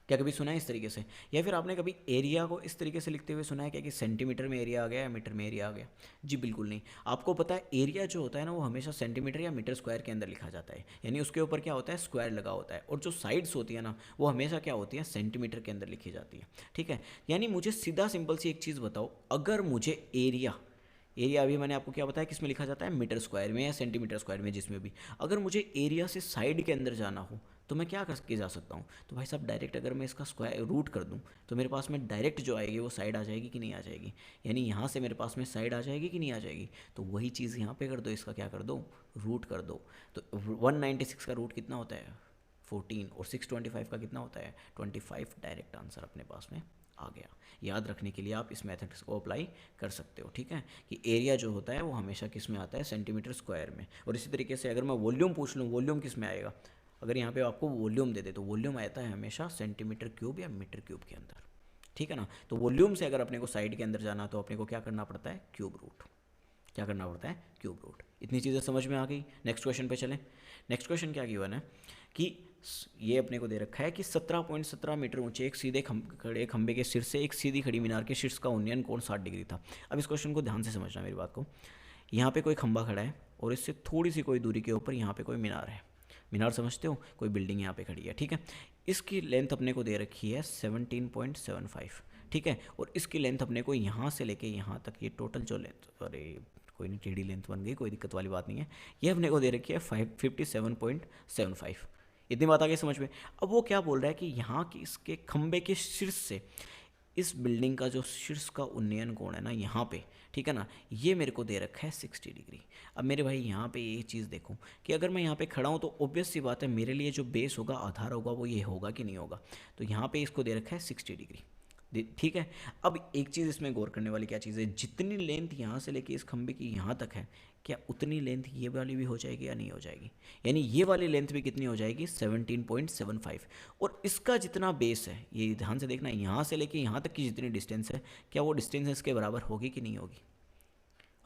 क्या कभी सुना है इस तरीके से? या फिर आपने कभी एरिया को इस तरीके से लिखते हुए सुना है क्या कि सेंटीमीटर में एरिया आ गया या मीटर में एरिया आ गया? जी बिल्कुल नहीं। आपको पता है एरिया जो होता है ना वो हमेशा सेंटीमीटर या मीटर स्क्वायर के अंदर लिखा जाता है, यानी उसके ऊपर क्या होता है, स्क्वायर लगा होता है। और जो साइड्स होती है ना वो हमेशा क्या होती है, सेंटीमीटर के अंदर लिखी जाती है, ठीक है। यानी मुझे सीधा सिंपल सी एक चीज़ बताओ, अगर मुझे एरिया अभी मैंने आपको क्या बताया किस में लिखा जाता है, मीटर स्क्वायर में या सेंटीमीटर स्क्वायर में, जिसमें भी, अगर मुझे एरिया से साइड के अंदर जाना हो तो मैं क्या करके जा सकता हूँ, तो भाई साहब डायरेक्ट अगर मैं इसका स्क्वायर रूट कर दूँ तो मेरे पास में डायरेक्ट जो आएगी वो साइड आ जाएगी कि नहीं आ जाएगी, यानी यहाँ से मेरे पास में साइड आ जाएगी कि नहीं आ जाएगी। तो वही चीज़ यहाँ पे कर दो, इसका क्या कर दो, रूट कर दो। तो 196 का रूट कितना होता है, 14, और 625 का कितना होता है, 25। डायरेक्ट आंसर अपने पास में आ गया। याद रखने के लिए आप इस मेथड को अप्लाई कर सकते हो, ठीक है, कि एरिया जो होता है वो हमेशा किस में आता है, सेंटीमीटर स्क्वायर में। और इसी तरीके से अगर मैं वॉल्यूम पूछ लूँ, वॉल्यूम किस में आएगा, अगर यहाँ पे आपको वॉल्यूम दे दे तो वॉल्यूम आता है हमेशा सेंटीमीटर क्यूब या मीटर क्यूब के अंदर, ठीक है ना। तो वॉल्यूम से अगर अपने को साइड के अंदर जाना तो अपने को क्या करना पड़ता है, क्यूब रूट, क्या करना पड़ता है, क्यूब रूट। इतनी चीज़ें समझ में आ गई। नेक्स्ट क्वेश्चन पे चलें। नेक्स्ट क्वेश्चन क्या गिवन है कि ये अपने को दे रखा है कि 17.17 मीटर ऊंचे एक सीधे खड़े खंबे के सिर से एक सीधी खड़ी मीनार के शीर्ष का उन्नयन कोण 60 डिग्री था। अब इस क्वेश्चन को ध्यान से समझना मेरी बात को। यहाँ पे कोई खंबा खड़ा है और इससे थोड़ी सी कोई दूरी के ऊपर यहाँ पे कोई मीनार है। मीनार समझते हो, कोई बिल्डिंग यहाँ पे खड़ी है, ठीक है। इसकी लेंथ अपने को दे रखी है 17.75, ठीक है। और इसकी लेंथ अपने को यहाँ से लेके यहाँ तक, ये टोटल जो लेंथ, अरे कोई नहीं, टेढ़ी लेंथ बन गई, कोई दिक्कत वाली बात नहीं है। ये अपने को दे रखी है 57.75। इतनी बात आ गई समझ में। अब वो क्या बोल रहा है कि यहाँ की इसके खंबे के शीर्ष से इस बिल्डिंग का जो शीर्ष का उन्नयन कोण है ना यहाँ पे, ठीक है ना, ये मेरे को दे रखा है 60 डिग्री। अब मेरे भाई यहाँ पे ये चीज़ देखो कि अगर मैं यहाँ पे खड़ा हूँ तो ऑब्वियस सी बात है मेरे लिए जो बेस होगा, आधार होगा, वो ये होगा कि नहीं होगा। तो यहाँ पे इसको दे रखा है 60 डिग्री, ठीक है। अब एक चीज़ इसमें गौर करने वाली क्या चीज़ है, जितनी लेंथ यहाँ से लेके इस खंबे की यहाँ तक है, क्या उतनी लेंथ ये वाली भी हो जाएगी या नहीं हो जाएगी, यानी ये वाली लेंथ भी कितनी हो जाएगी, 17.75। और इसका जितना बेस है, ये ध्यान से देखना, यहाँ से लेके यहाँ तक की जितनी डिस्टेंस है, क्या वो डिस्टेंस इसके बराबर होगी कि नहीं होगी,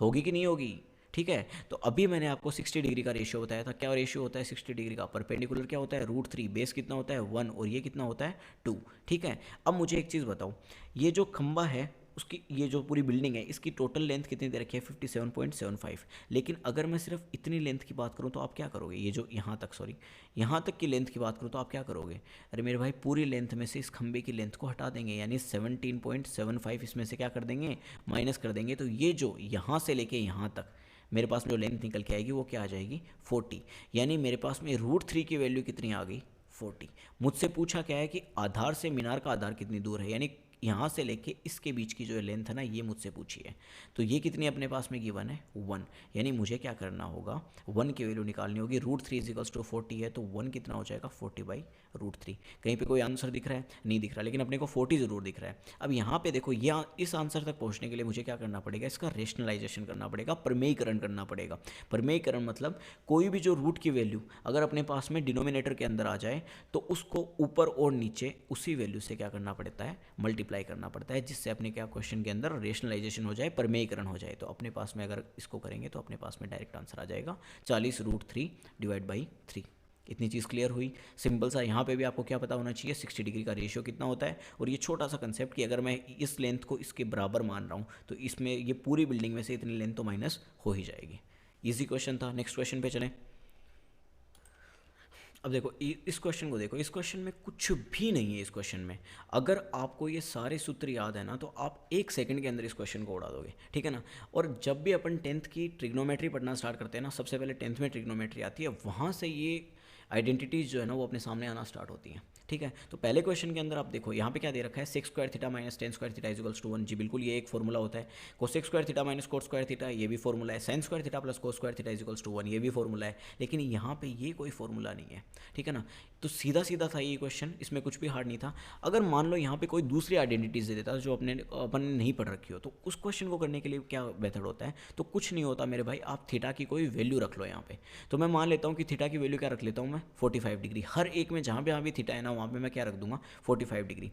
होगी कि नहीं होगी, ठीक है। तो अभी मैंने आपको 60 डिग्री का रेशियो बताया था। क्या रेशियो होता है 60 डिग्री का, परपेंडिकुलर क्या होता है, √3, बेस कितना होता है 1, और ये कितना होता है 2, ठीक है। अब मुझे एक चीज़ बताओ, ये जो खंबा है उसकी, ये जो पूरी बिल्डिंग है इसकी टोटल लेंथ कितनी दे रखी है, 57.75। लेकिन अगर मैं सिर्फ इतनी लेंथ की बात करूँ तो आप क्या करोगे, ये जो यहाँ तक, सॉरी यहाँ तक की लेंथ की बात करूँ तो आप क्या करोगे, अरे मेरे भाई पूरी लेंथ में से इस खंबे की लेंथ को हटा देंगे, यानी 17.75 इसमें से क्या कर देंगे, माइनस कर देंगे। तो ये जो यहाँ से लेके यहाँ तक मेरे पास में जो लेंथ निकल के आएगी वो क्या आ जाएगी, 40। यानी मेरे पास में √3 की वैल्यू कितनी आ गई, 40। मुझसे पूछा क्या है कि आधार से मीनार का आधार कितनी दूर है, यानी यहाँ से लेके इसके बीच की जो लेंथ है ना, ये मुझसे पूछी है। तो ये कितनी अपने पास में गिवन है, 1। यानी मुझे क्या करना होगा, 1 की वैल्यू निकालनी होगी। √3 = 40 है, तो 1 कितना हो जाएगा, 40/√3। कहीं पे कोई आंसर दिख रहा है, नहीं दिख रहा, लेकिन अपने को 40 ज़रूर दिख रहा है। अब यहाँ पे देखो, यह इस आंसर तक पहुँचने के लिए मुझे क्या करना पड़ेगा, इसका रेशनलाइजेशन करना पड़ेगा, प्रमेयीकरण करना पड़ेगा। प्रमेयीकरण मतलब कोई भी जो रूट की वैल्यू अगर अपने पास में डिनोमिनेटर के अंदर आ जाए तो उसको ऊपर और नीचे उसी वैल्यू से क्या करना पड़ता है, मल्टीप्लाई अप्लाई करना पड़ता है, जिससे अपने क्या क्वेश्चन के अंदर रेशनलाइजेशन हो जाए, परमेयीकरण हो जाए। तो अपने पास में अगर इसको करेंगे तो अपने पास में डायरेक्ट आंसर आ जाएगा 40√3 डिवाइड बाई 3। इतनी चीज़ क्लियर हुई, सिंपल सा। यहाँ पे भी आपको क्या पता होना चाहिए 60 डिग्री का रेशियो कितना होता है, और ये छोटा सा कंसेप्ट कि अगर मैं इस लेंथ को इसके बराबर मान रहा हूँ तो इसमें ये पूरी बिल्डिंग में से इतनी लेंथ तो माइनस हो ही जाएगी। इजी क्वेश्चन था। नेक्स्ट क्वेश्चन पे चलें। अब देखो इस क्वेश्चन को देखो, इस क्वेश्चन में कुछ भी नहीं है। इस क्वेश्चन में अगर आपको ये सारे सूत्र याद है ना तो आप 1 सेकंड के अंदर इस क्वेश्चन को उड़ा दोगे, ठीक है ना। और जब भी अपन 10th की ट्रिग्नोमेट्री पढ़ना स्टार्ट करते हैं ना, सबसे पहले 10th में ट्रिग्नोमेट्री आती है, वहाँ से ये आइडेंटिटीज़ जो है ना वो अपने सामने आना स्टार्ट होती हैं, ठीक है। तो पहले क्वेश्चन के अंदर आप देखो यहाँ पे क्या दे रखा है, sec square theta minus tan square theta equals to 1। जी बिल्कुल, ये एक फॉर्मूला होता है। cosec square theta minus cot square theta, ये भी फॉर्मूला है। sin square theta plus cos square theta equals to 1, ये भी फॉर्मूला है। लेकिन यहाँ पे ये कोई फॉर्मूला नहीं है, ठीक है ना। तो सीधा सीधा था ये क्वेश्चन, इसमें कुछ भी हार्ड नहीं था। अगर मान लो यहाँ पे कोई दूसरी आइडेंटिटीज दे देता जो अपन ने नहीं पढ़ रखी हो, तो उस क्वेश्चन को करने के लिए क्या मेथड होता है, तो कुछ नहीं होता मेरे भाई, आप थीटा की कोई वैल्यू रख लो यहाँ पे। तो मैं मान लेता हूँ कि थीटा की वैल्यू क्या रख लेता हूँ मैं, 45 डिग्री। हर एक में जहाँ भी थीटा है ना वहाँ पे मैं क्या रख दूंगा, 45 डिग्री।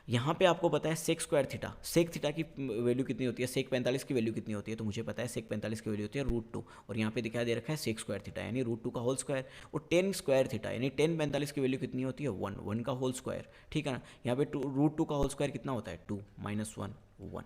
यहाँ पे आपको पता है sec square theta, sec theta की वैल्यू कितनी होती है, सेक 45 की वैल्यू कितनी होती है, तो मुझे पता है सेक 45 की वैल्यू होती है √2, और यहाँ पे दिखाई दे रखा है सेक स्क्वायर थीटा यानी √2 का होल स्क्वायर, और tan स्क्वायर थीटा यानी tan 45 की वैल्यू कितनी होती है 1 का होल स्क्वायर, ठीक है ना। यहाँ पे √2 का होल स्क्वायर कितना होता है 2 माइनस 1 1,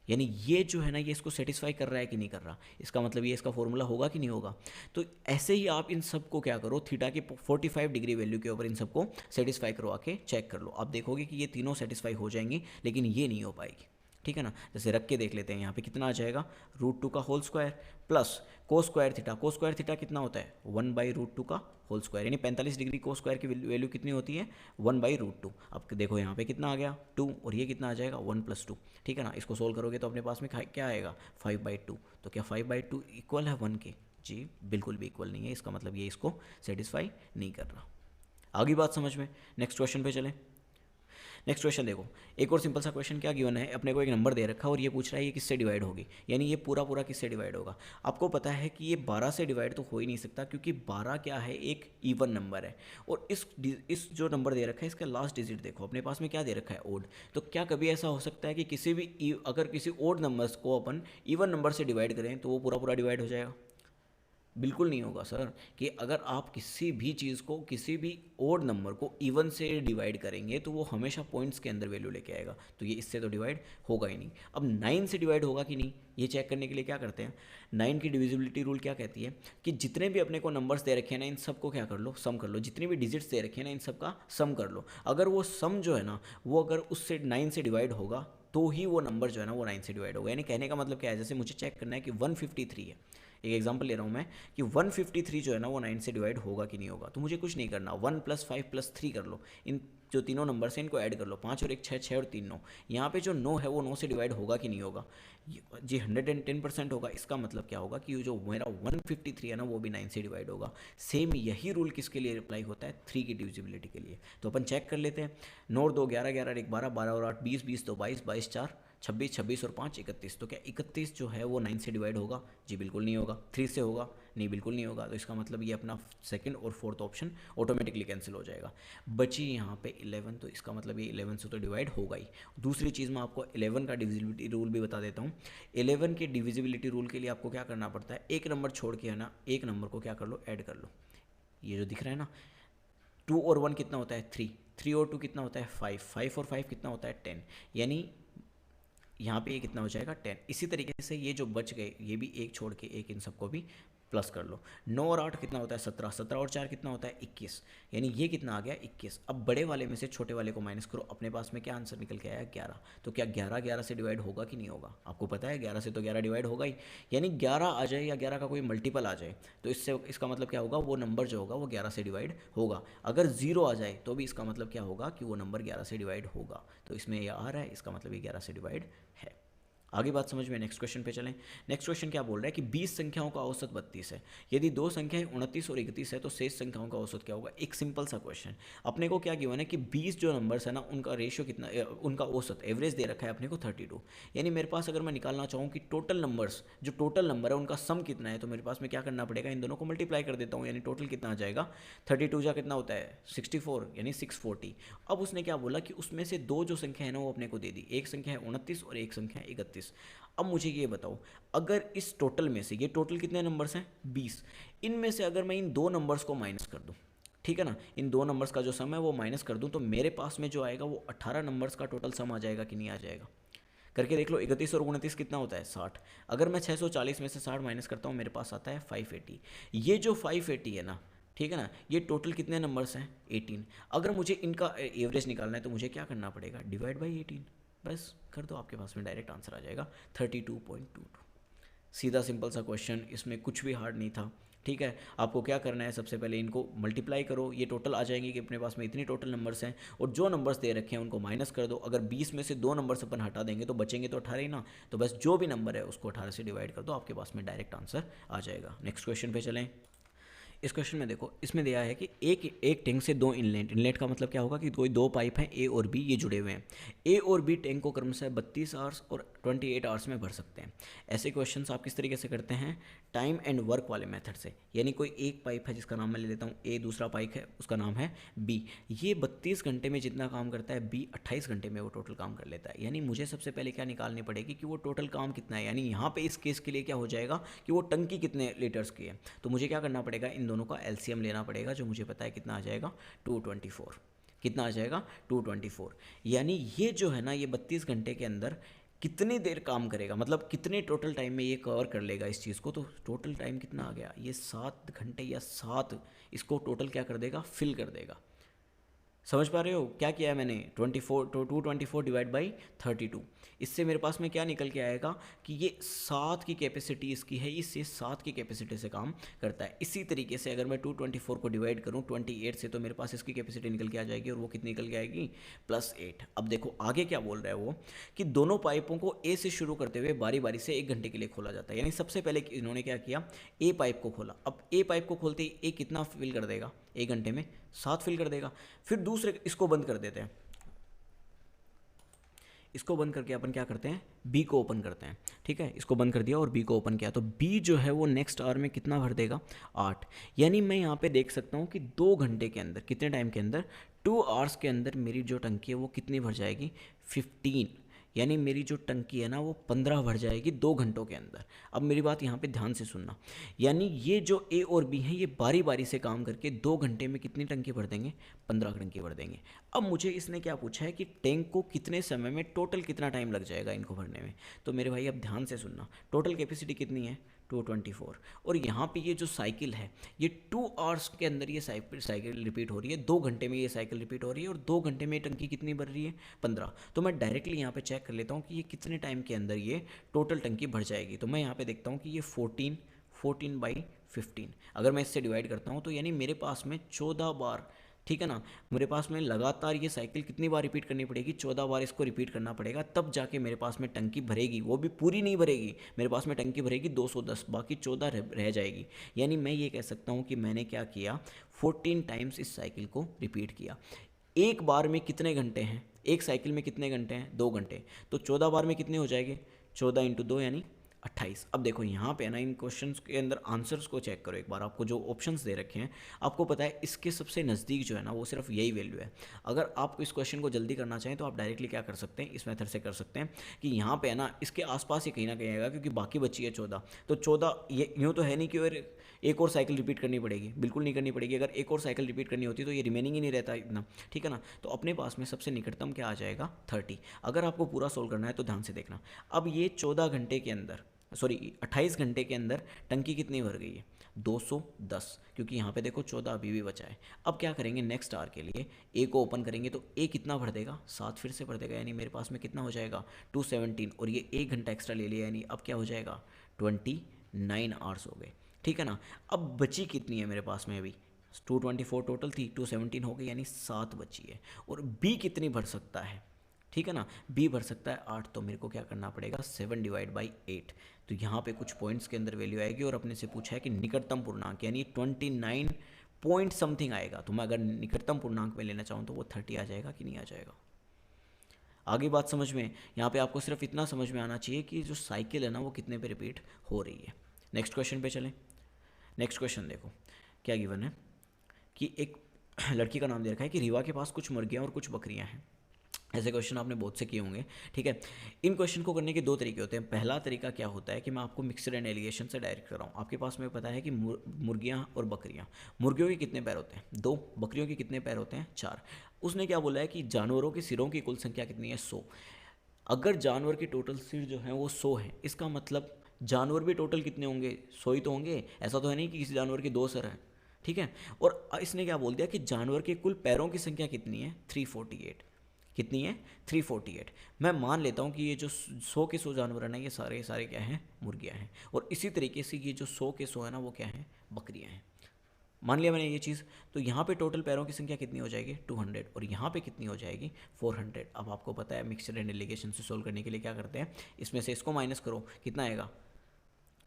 यानी ये जो है ना ये इसको सेटिस्फाई कर रहा है कि नहीं कर रहा, इसका मतलब ये इसका फॉर्मूला होगा कि नहीं होगा। तो ऐसे ही आप इन सब को क्या करो, थीटा की 45 डिग्री वैल्यू के ऊपर इन सबको सेटिस्फाई करवा के चेक कर लो। आप देखोगे कि ये तीनों सेटिस्फाई हो जाएंगी, लेकिन ये नहीं हो पाएगी, ठीक है ना। जैसे रख के देख लेते हैं, यहाँ पे कितना आ जाएगा, √2 का whole square plus cos square theta. Cos square theta कितना होता है 1/√2 का होल स्क्वायर, यानी 45 डिग्री कोस स्क्वायर की वैल्यू कितनी होती है 1/√2। अब देखो यहाँ पे कितना आ गया 2, और ये कितना आ जाएगा 1 + 2, ठीक है ना। इसको सोल्व करोगे तो अपने पास में क्या आएगा 5/2। तो क्या 5/2 इक्वल है 1 के? जी बिल्कुल भी इक्वल नहीं है, इसका मतलब ये इसको सेटिस्फाई नहीं कर रहा। आगे बात समझ में। नेक्स्ट क्वेश्चन पे चलें। नेक्स्ट क्वेश्चन देखो, एक और सिंपल सा क्वेश्चन क्या गिवन है, अपने को एक नंबर दे रखा है और ये पूछ रहा है ये किससे डिवाइड होगी, यानी ये पूरा पूरा किससे डिवाइड होगा। आपको पता है कि ये 12 से डिवाइड तो हो ही नहीं सकता, क्योंकि 12 क्या है, एक इवन नंबर है। और इस जो नंबर दे रखा है इसका लास्ट डिजिट देखो, अपने पास में क्या दे रखा है ओड। तो क्या कभी ऐसा हो सकता है कि किसी भी अगर किसी ओड नंबर्स को अपन इवन नंबर से डिवाइड करें तो वो पूरा पूरा डिवाइड हो जाएगा? बिल्कुल नहीं होगा सर। कि अगर आप किसी भी चीज़ को, किसी भी ओड नंबर को इवन से डिवाइड करेंगे तो वो हमेशा पॉइंट्स के अंदर वैल्यू लेके आएगा, तो ये इससे तो डिवाइड होगा ही नहीं। अब 9 से डिवाइड होगा कि नहीं, ये चेक करने के लिए क्या करते हैं, 9 की डिविजिबिलिटी रूल क्या कहती है कि जितने भी अपने को नंबर्स दे रखे हैं ना इन सब को क्या कर लो, सम कर लो। जितने भी डिजिट्स दे रखे हैं ना इन सब का सम कर लो। अगर वो सम जो है ना वो अगर उससे 9 से डिवाइड होगा तो ही वो नंबर जो है ना वो 9 से डिवाइड होगा। यानी कहने का मतलब क्या है, जैसे मुझे चेक करना है कि 153 है, एक एग्जांपल ले रहा हूँ मैं कि 153 जो है ना वो 9 से डिवाइड होगा कि नहीं होगा। तो मुझे कुछ नहीं करना, 1 + 5 + 3 कर लो, इन जो तीनों नंबर हैं इनको ऐड कर लो, 5 और 1 6, 6 और 3 9। यहाँ पे जो 9 है वो 9 से डिवाइड होगा कि नहीं होगा, जी 110% होगा। इसका मतलब क्या होगा कि जो मेरा 153 है ना वो भी 9 से डिवाइड होगा। सेम यही रूल किसके लिए अप्लाई होता है, 3 की डिविजिबिलिटी के लिए। तो अपन चेक कर लेते हैं, 9 और 2 11, 11 और 1 12, 12 और 8 20, 20 2 22, 22 4 26, 26 और 5 31। तो क्या 31 जो है वो 9 से डिवाइड होगा? जी बिल्कुल नहीं होगा। 3 से होगा? नहीं बिल्कुल नहीं होगा। तो इसका मतलब ये अपना सेकंड और फोर्थ ऑप्शन ऑटोमेटिकली कैंसिल हो जाएगा। बची यहाँ पे 11, तो इसका मतलब ये 11 से तो डिवाइड होगा ही। दूसरी चीज़ मैं आपको 11 का डिविजिबिलिटी रूल भी बता देता हूँ। 11 के डिविजिबिलिटी रूल के लिए आपको क्या करना पड़ता है, एक नंबर छोड़ के है ना एक नंबर को क्या कर लो, ऐड कर लो। ये जो दिख रहा है ना 2 और 1 कितना होता है 3, 3 और 2 कितना होता है 5, 5 और 5 कितना होता है 10, यानी यहाँ पे ये कितना हो जाएगा 10। इसी तरीके से ये जो बच गए ये भी एक छोड़ के एक, इन सबको भी प्लस कर लो। 9 और 8 कितना होता है 17, 17 और 4 कितना होता है 21, यानी ये कितना आ गया 21। अब बड़े वाले में से छोटे वाले को माइनस करो, अपने पास में क्या आंसर निकल के आया 11। तो क्या 11 11 से डिवाइड होगा कि नहीं होगा? आपको पता है 11 से तो 11 डिवाइड होगा ही, यानी 11 आ जाए या 11 का कोई मल्टीपल आ जाए तो इससे इसका मतलब क्या होगा, वो नंबर जो होगा वो 11 से डिवाइड होगा। अगर 0 आ जाए तो भी इसका मतलब क्या होगा कि वो नंबर 11 से डिवाइड होगा। तो इसमें ये आ रहा है, इसका मतलब ये 11 से डिवाइड है। आगे बात समझ में। नेक्स्ट क्वेश्चन पे चलें। नेक्स्ट क्वेश्चन क्या बोल रहा है कि 20 संख्याओं का औसत 32 है। यदि दो संख्याएं 29 और 31 है तो शेष संख्याओं का औसत क्या होगा। एक सिंपल सा क्वेश्चन। अपने को क्या गिवन है कि 20 जो नंबर्स है ना उनका रेशियो कितना, उनका औसत एवरेज दे रखा है अपने को 32। यानी मेरे पास अगर मैं निकालना चाहूँ कि टोटल नंबर्स, जो टोटल नंबर है उनका सम कितना है, तो मेरे पास में क्या करना पड़ेगा, इन दोनों को मल्टीप्लाई कर देता हूँ। यानी टोटल कितना आ जाएगा, 32 जा कितना होता है 64, यानी 640। अब उसने क्या बोला कि उसमें से दो जो संख्या है ना वो अपने को दे दी। एक संख्या है 29 और एक संख्या है 31। अब मुझे ये बताओ, अगर इस टोटल में से, ये टोटल कितने नंबर्स हैं 20, इनमें से अगर मैं इन दो नंबर्स को माइनस कर दूं, ठीक है ना, इन दो नंबर्स का जो सम है वो माइनस कर दूं, तो मेरे पास में जो आएगा वो 18 नंबर्स का टोटल सम आ जाएगा कि नहीं आ जाएगा। करके देख लो, 31 और 29 कितना होता है 60। अगर मैं 640 में से 60 माइनस करता हूँ मेरे पास आता है 580। ये जो 580 है ना, ठीक है ना, ये टोटल कितने नंबर्स हैं 18। अगर मुझे इनका एवरेज निकालना है तो मुझे क्या करना पड़ेगा, डिवाइड बाई 18, बस कर दो, आपके पास में डायरेक्ट आंसर आ जाएगा 32.22। सीधा सिंपल सा क्वेश्चन, इसमें कुछ भी हार्ड नहीं था। ठीक है, आपको क्या करना है, सबसे पहले इनको मल्टीप्लाई करो, ये टोटल आ जाएंगे कि अपने पास में इतनी टोटल नंबर्स हैं, और जो नंबर्स दे रखे हैं उनको माइनस कर दो। अगर 20 में से दो नंबर्स अपन हटा देंगे तो बचेंगे तो 18 ही ना, तो बस जो भी नंबर है उसको 18 से डिवाइड कर दो, आपके पास में डायरेक्ट आंसर आ जाएगा। नेक्स्ट क्वेश्चन पे चलें। इस क्वेश्चन में देखो, इसमें दिया है कि एक टैंक से दो इनलेट, इनलेट का मतलब क्या होगा कि कोई दो पाइप हैं ए और बी, ये जुड़े हुए हैं। ए और बी टैंक को क्रमशः 32 आवर्स और 28 आवर्स में भर सकते हैं। ऐसे क्वेश्चंस आप किस तरीके से करते हैं, टाइम एंड वर्क वाले मेथड से। यानी कोई एक पाइप है जिसका नाम मैं ले लेता हूँ ए, दूसरा पाइप है उसका नाम है बी। ये 32 घंटे में जितना काम करता है बी 28 घंटे में वो टोटल काम कर लेता है। यानी मुझे सबसे पहले क्या निकालनी पड़ेगी कि वो टोटल काम कितना है। यानी यहाँ पे इस केस के लिए क्या हो जाएगा कि वो टंकी कितने लीटर्स की है, तो मुझे क्या करना पड़ेगा, इन दोनों का एलसीएम लेना पड़ेगा, जो मुझे पता है कितना आ जाएगा 224। कितना आ जाएगा 224। यानी ये जो है ना, ये 32 घंटे के अंदर कितनी देर काम करेगा, मतलब कितने टोटल टाइम में ये कवर कर लेगा इस चीज़ को। तो टोटल टाइम कितना आ गया, ये 7 घंटे या 7, इसको टोटल क्या कर देगा, फिल कर देगा। समझ पा रहे हो क्या किया है मैंने, 224 डिवाइड बाई 32। इससे मेरे पास में क्या निकल के आएगा कि ये 7 की कैपेसिटी इसकी है, इससे 7 की कैपेसिटी से काम करता है। इसी तरीके से अगर मैं 224 को डिवाइड करूँ 28 से, तो मेरे पास इसकी कैपेसिटी निकल के आ जाएगी, और वो कितनी निकल के आएगी +8। अब देखो आगे क्या बोल रहा है वो, कि दोनों पाइपों को ए से शुरू करते हुए बारी बारी से 1 घंटे के लिए खोला जाता है। यानी सबसे पहले इन्होंने क्या किया, ए पाइप को खोला। अब ए पाइप को खोलते ही ए कितना फिल कर देगा 1 घंटे में, 7 फिल कर देगा। फिर दूसरे इसको बंद कर देते हैं, इसको बंद करके अपन क्या करते हैं, बी को ओपन करते हैं। ठीक है, इसको बंद कर दिया और बी को ओपन किया, तो बी जो है वो नेक्स्ट आवर में कितना भर देगा 8। यानी मैं यहाँ पे देख सकता हूँ कि 2 घंटे के अंदर, कितने टाइम के अंदर, 2 आवर्स के अंदर मेरी जो टंकी है वो कितनी भर जाएगी 15। यानी मेरी जो टंकी है ना वो 15 भर जाएगी 2 घंटों के अंदर। अब मेरी बात यहाँ पे ध्यान से सुनना, यानी ये जो ए और बी हैं ये बारी बारी से काम करके 2 घंटे में कितनी टंकी भर देंगे, 15 टंकी भर देंगे। अब मुझे इसने क्या पूछा है कि टैंक को कितने समय में, टोटल कितना टाइम लग जाएगा इनको भरने में। तो मेरे भाई अब ध्यान से सुनना, टोटल कैपेसिटी कितनी है 224, और यहाँ पे ये जो साइकिल है ये 2 आवर्स के अंदर ये साइकिल रिपीट हो रही है, 2 घंटे में ये साइकिल रिपीट हो रही है, और 2 घंटे में टंकी कितनी भर रही है 15। तो मैं डायरेक्टली यहाँ पे चेक कर लेता हूँ कि ये कितने टाइम के अंदर ये टोटल टंकी भर जाएगी। तो मैं यहाँ पे देखता हूँ कि ये 14/15, अगर मैं इससे डिवाइड करता हूँ तो यानी मेरे पास में 14 बार, ठीक है ना, मेरे पास में लगातार ये साइकिल कितनी बार रिपीट करनी पड़ेगी, 14 बार इसको रिपीट करना पड़ेगा, तब जाके मेरे पास में टंकी भरेगी। वो भी पूरी नहीं भरेगी, मेरे पास में टंकी भरेगी 210, बाकी 14 रह जाएगी। यानी मैं ये कह सकता हूँ कि मैंने क्या किया, 14 टाइम्स इस साइकिल को रिपीट किया। एक बार में कितने घंटे हैं, एक साइकिल में कितने घंटे हैं 2 घंटे, तो 14 बार में कितने हो जाएंगे, 14 × 2 यानी 28। अब देखो यहाँ पे ना इन क्वेश्चंस के अंदर आंसर्स को चेक करो एक बार, आपको जो ऑप्शंस दे रखे हैं आपको पता है इसके सबसे नज़दीक जो है ना वो सिर्फ यही वैल्यू है। अगर आप इस क्वेश्चन को जल्दी करना चाहें तो आप डायरेक्टली क्या कर सकते हैं, इस मेथड से कर सकते हैं कि यहाँ पे है ना इसके आसपास ही कहीं ना कहीं आएगा, क्योंकि बाकी बची है 14, तो 14 ये यूँ तो है नहीं कि एक और साइकिल रिपीट करनी पड़ेगी, बिल्कुल नहीं करनी पड़ेगी। अगर एक और साइकिल रिपीट करनी होती तो ये रिमेनिंग ही नहीं रहता इतना, ठीक है ना। तो अपने पास में सबसे निकटतम क्या आ जाएगा 30। अगर आपको पूरा सोल्व करना है तो ध्यान से देखना। अब ये 14 घंटे के अंदर, सॉरी 28 घंटे के अंदर टंकी कितनी भर गई है 210, क्योंकि यहाँ पे देखो 14 अभी भी बचा है। अब क्या करेंगे, नेक्स्ट आवर के लिए ए को ओपन करेंगे तो ए कितना भर देगा 7 फिर से भर देगा, यानी मेरे पास में कितना हो जाएगा 217, और ये 1 घंटा एक्स्ट्रा ले लिया, यानी अब क्या हो जाएगा 29 आवर्स हो गए, ठीक है ना। अब बची कितनी है मेरे पास में, अभी 224 टोटल थी, 217 हो गई, यानी 7 बची है। और बी कितनी भर सकता है ठीक है ना। बी भर सकता है 8, तो मेरे को क्या करना पड़ेगा 7 डिवाइड बाई 8। तो यहाँ पे कुछ पॉइंट्स के अंदर वैल्यू आएगी और अपने से पूछा है कि निकटतम पूर्णांक यानी 29 पॉइंट समथिंग आएगा। तो मैं अगर निकटतम पूर्णांक में लेना चाहूँ तो वो 30 आ जाएगा कि नहीं आ जाएगा। आगे बात समझ में, यहाँ पे आपको सिर्फ इतना समझ में आना चाहिए कि जो साइकिल है ना वो कितने पे रिपीट हो रही है। नेक्स्ट क्वेश्चन पे चलें। नेक्स्ट क्वेश्चन देखो क्या गिवन है कि एक लड़की का नाम दे रखा है कि रीवा के पास कुछ मुर्गियाँ और कुछ बकरियाँ हैं। ऐसे क्वेश्चन आपने बहुत से किए होंगे, ठीक है। इन क्वेश्चन को करने के दो तरीके होते हैं। पहला तरीका क्या होता है कि मैं आपको मिक्सड एंड एलिगेशन से डायरेक्ट कर रहा हूँ। आपके पास में पता है कि मुर्गियाँ और बकरियाँ, मुर्गियों के कितने पैर होते हैं 2, बकरियों के कितने पैर होते हैं 4। उसने क्या बोला है कि जानवरों के सिरों की कुल संख्या कितनी है 100। अगर जानवर के टोटल सिर जो हैं वो 100 हैं, इसका मतलब जानवर भी टोटल कितने होंगे 100 ही तो होंगे। ऐसा तो है नहीं कि किसी जानवर के 2 सर हैं, ठीक है। और इसने क्या बोल दिया कि जानवर के कुल पैरों की संख्या कितनी है 348। कितनी है 348। मैं मान लेता हूँ कि ये जो 100 के 100 जानवर है ना ये सारे क्या हैं मुर्गियाँ हैं। और इसी तरीके से ये जो 100 के 100 है ना वो क्या हैं बकरियाँ हैं। मान लिया मैंने ये चीज़। तो यहाँ पे टोटल पैरों की संख्या कितनी हो जाएगी 200 और यहाँ पे कितनी हो जाएगी 400। अब आपको पता है मिक्सड एंड एलिगेशन से सोल्व करने के लिए क्या करते हैं, इसमें से इसको माइनस करो, कितना आएगा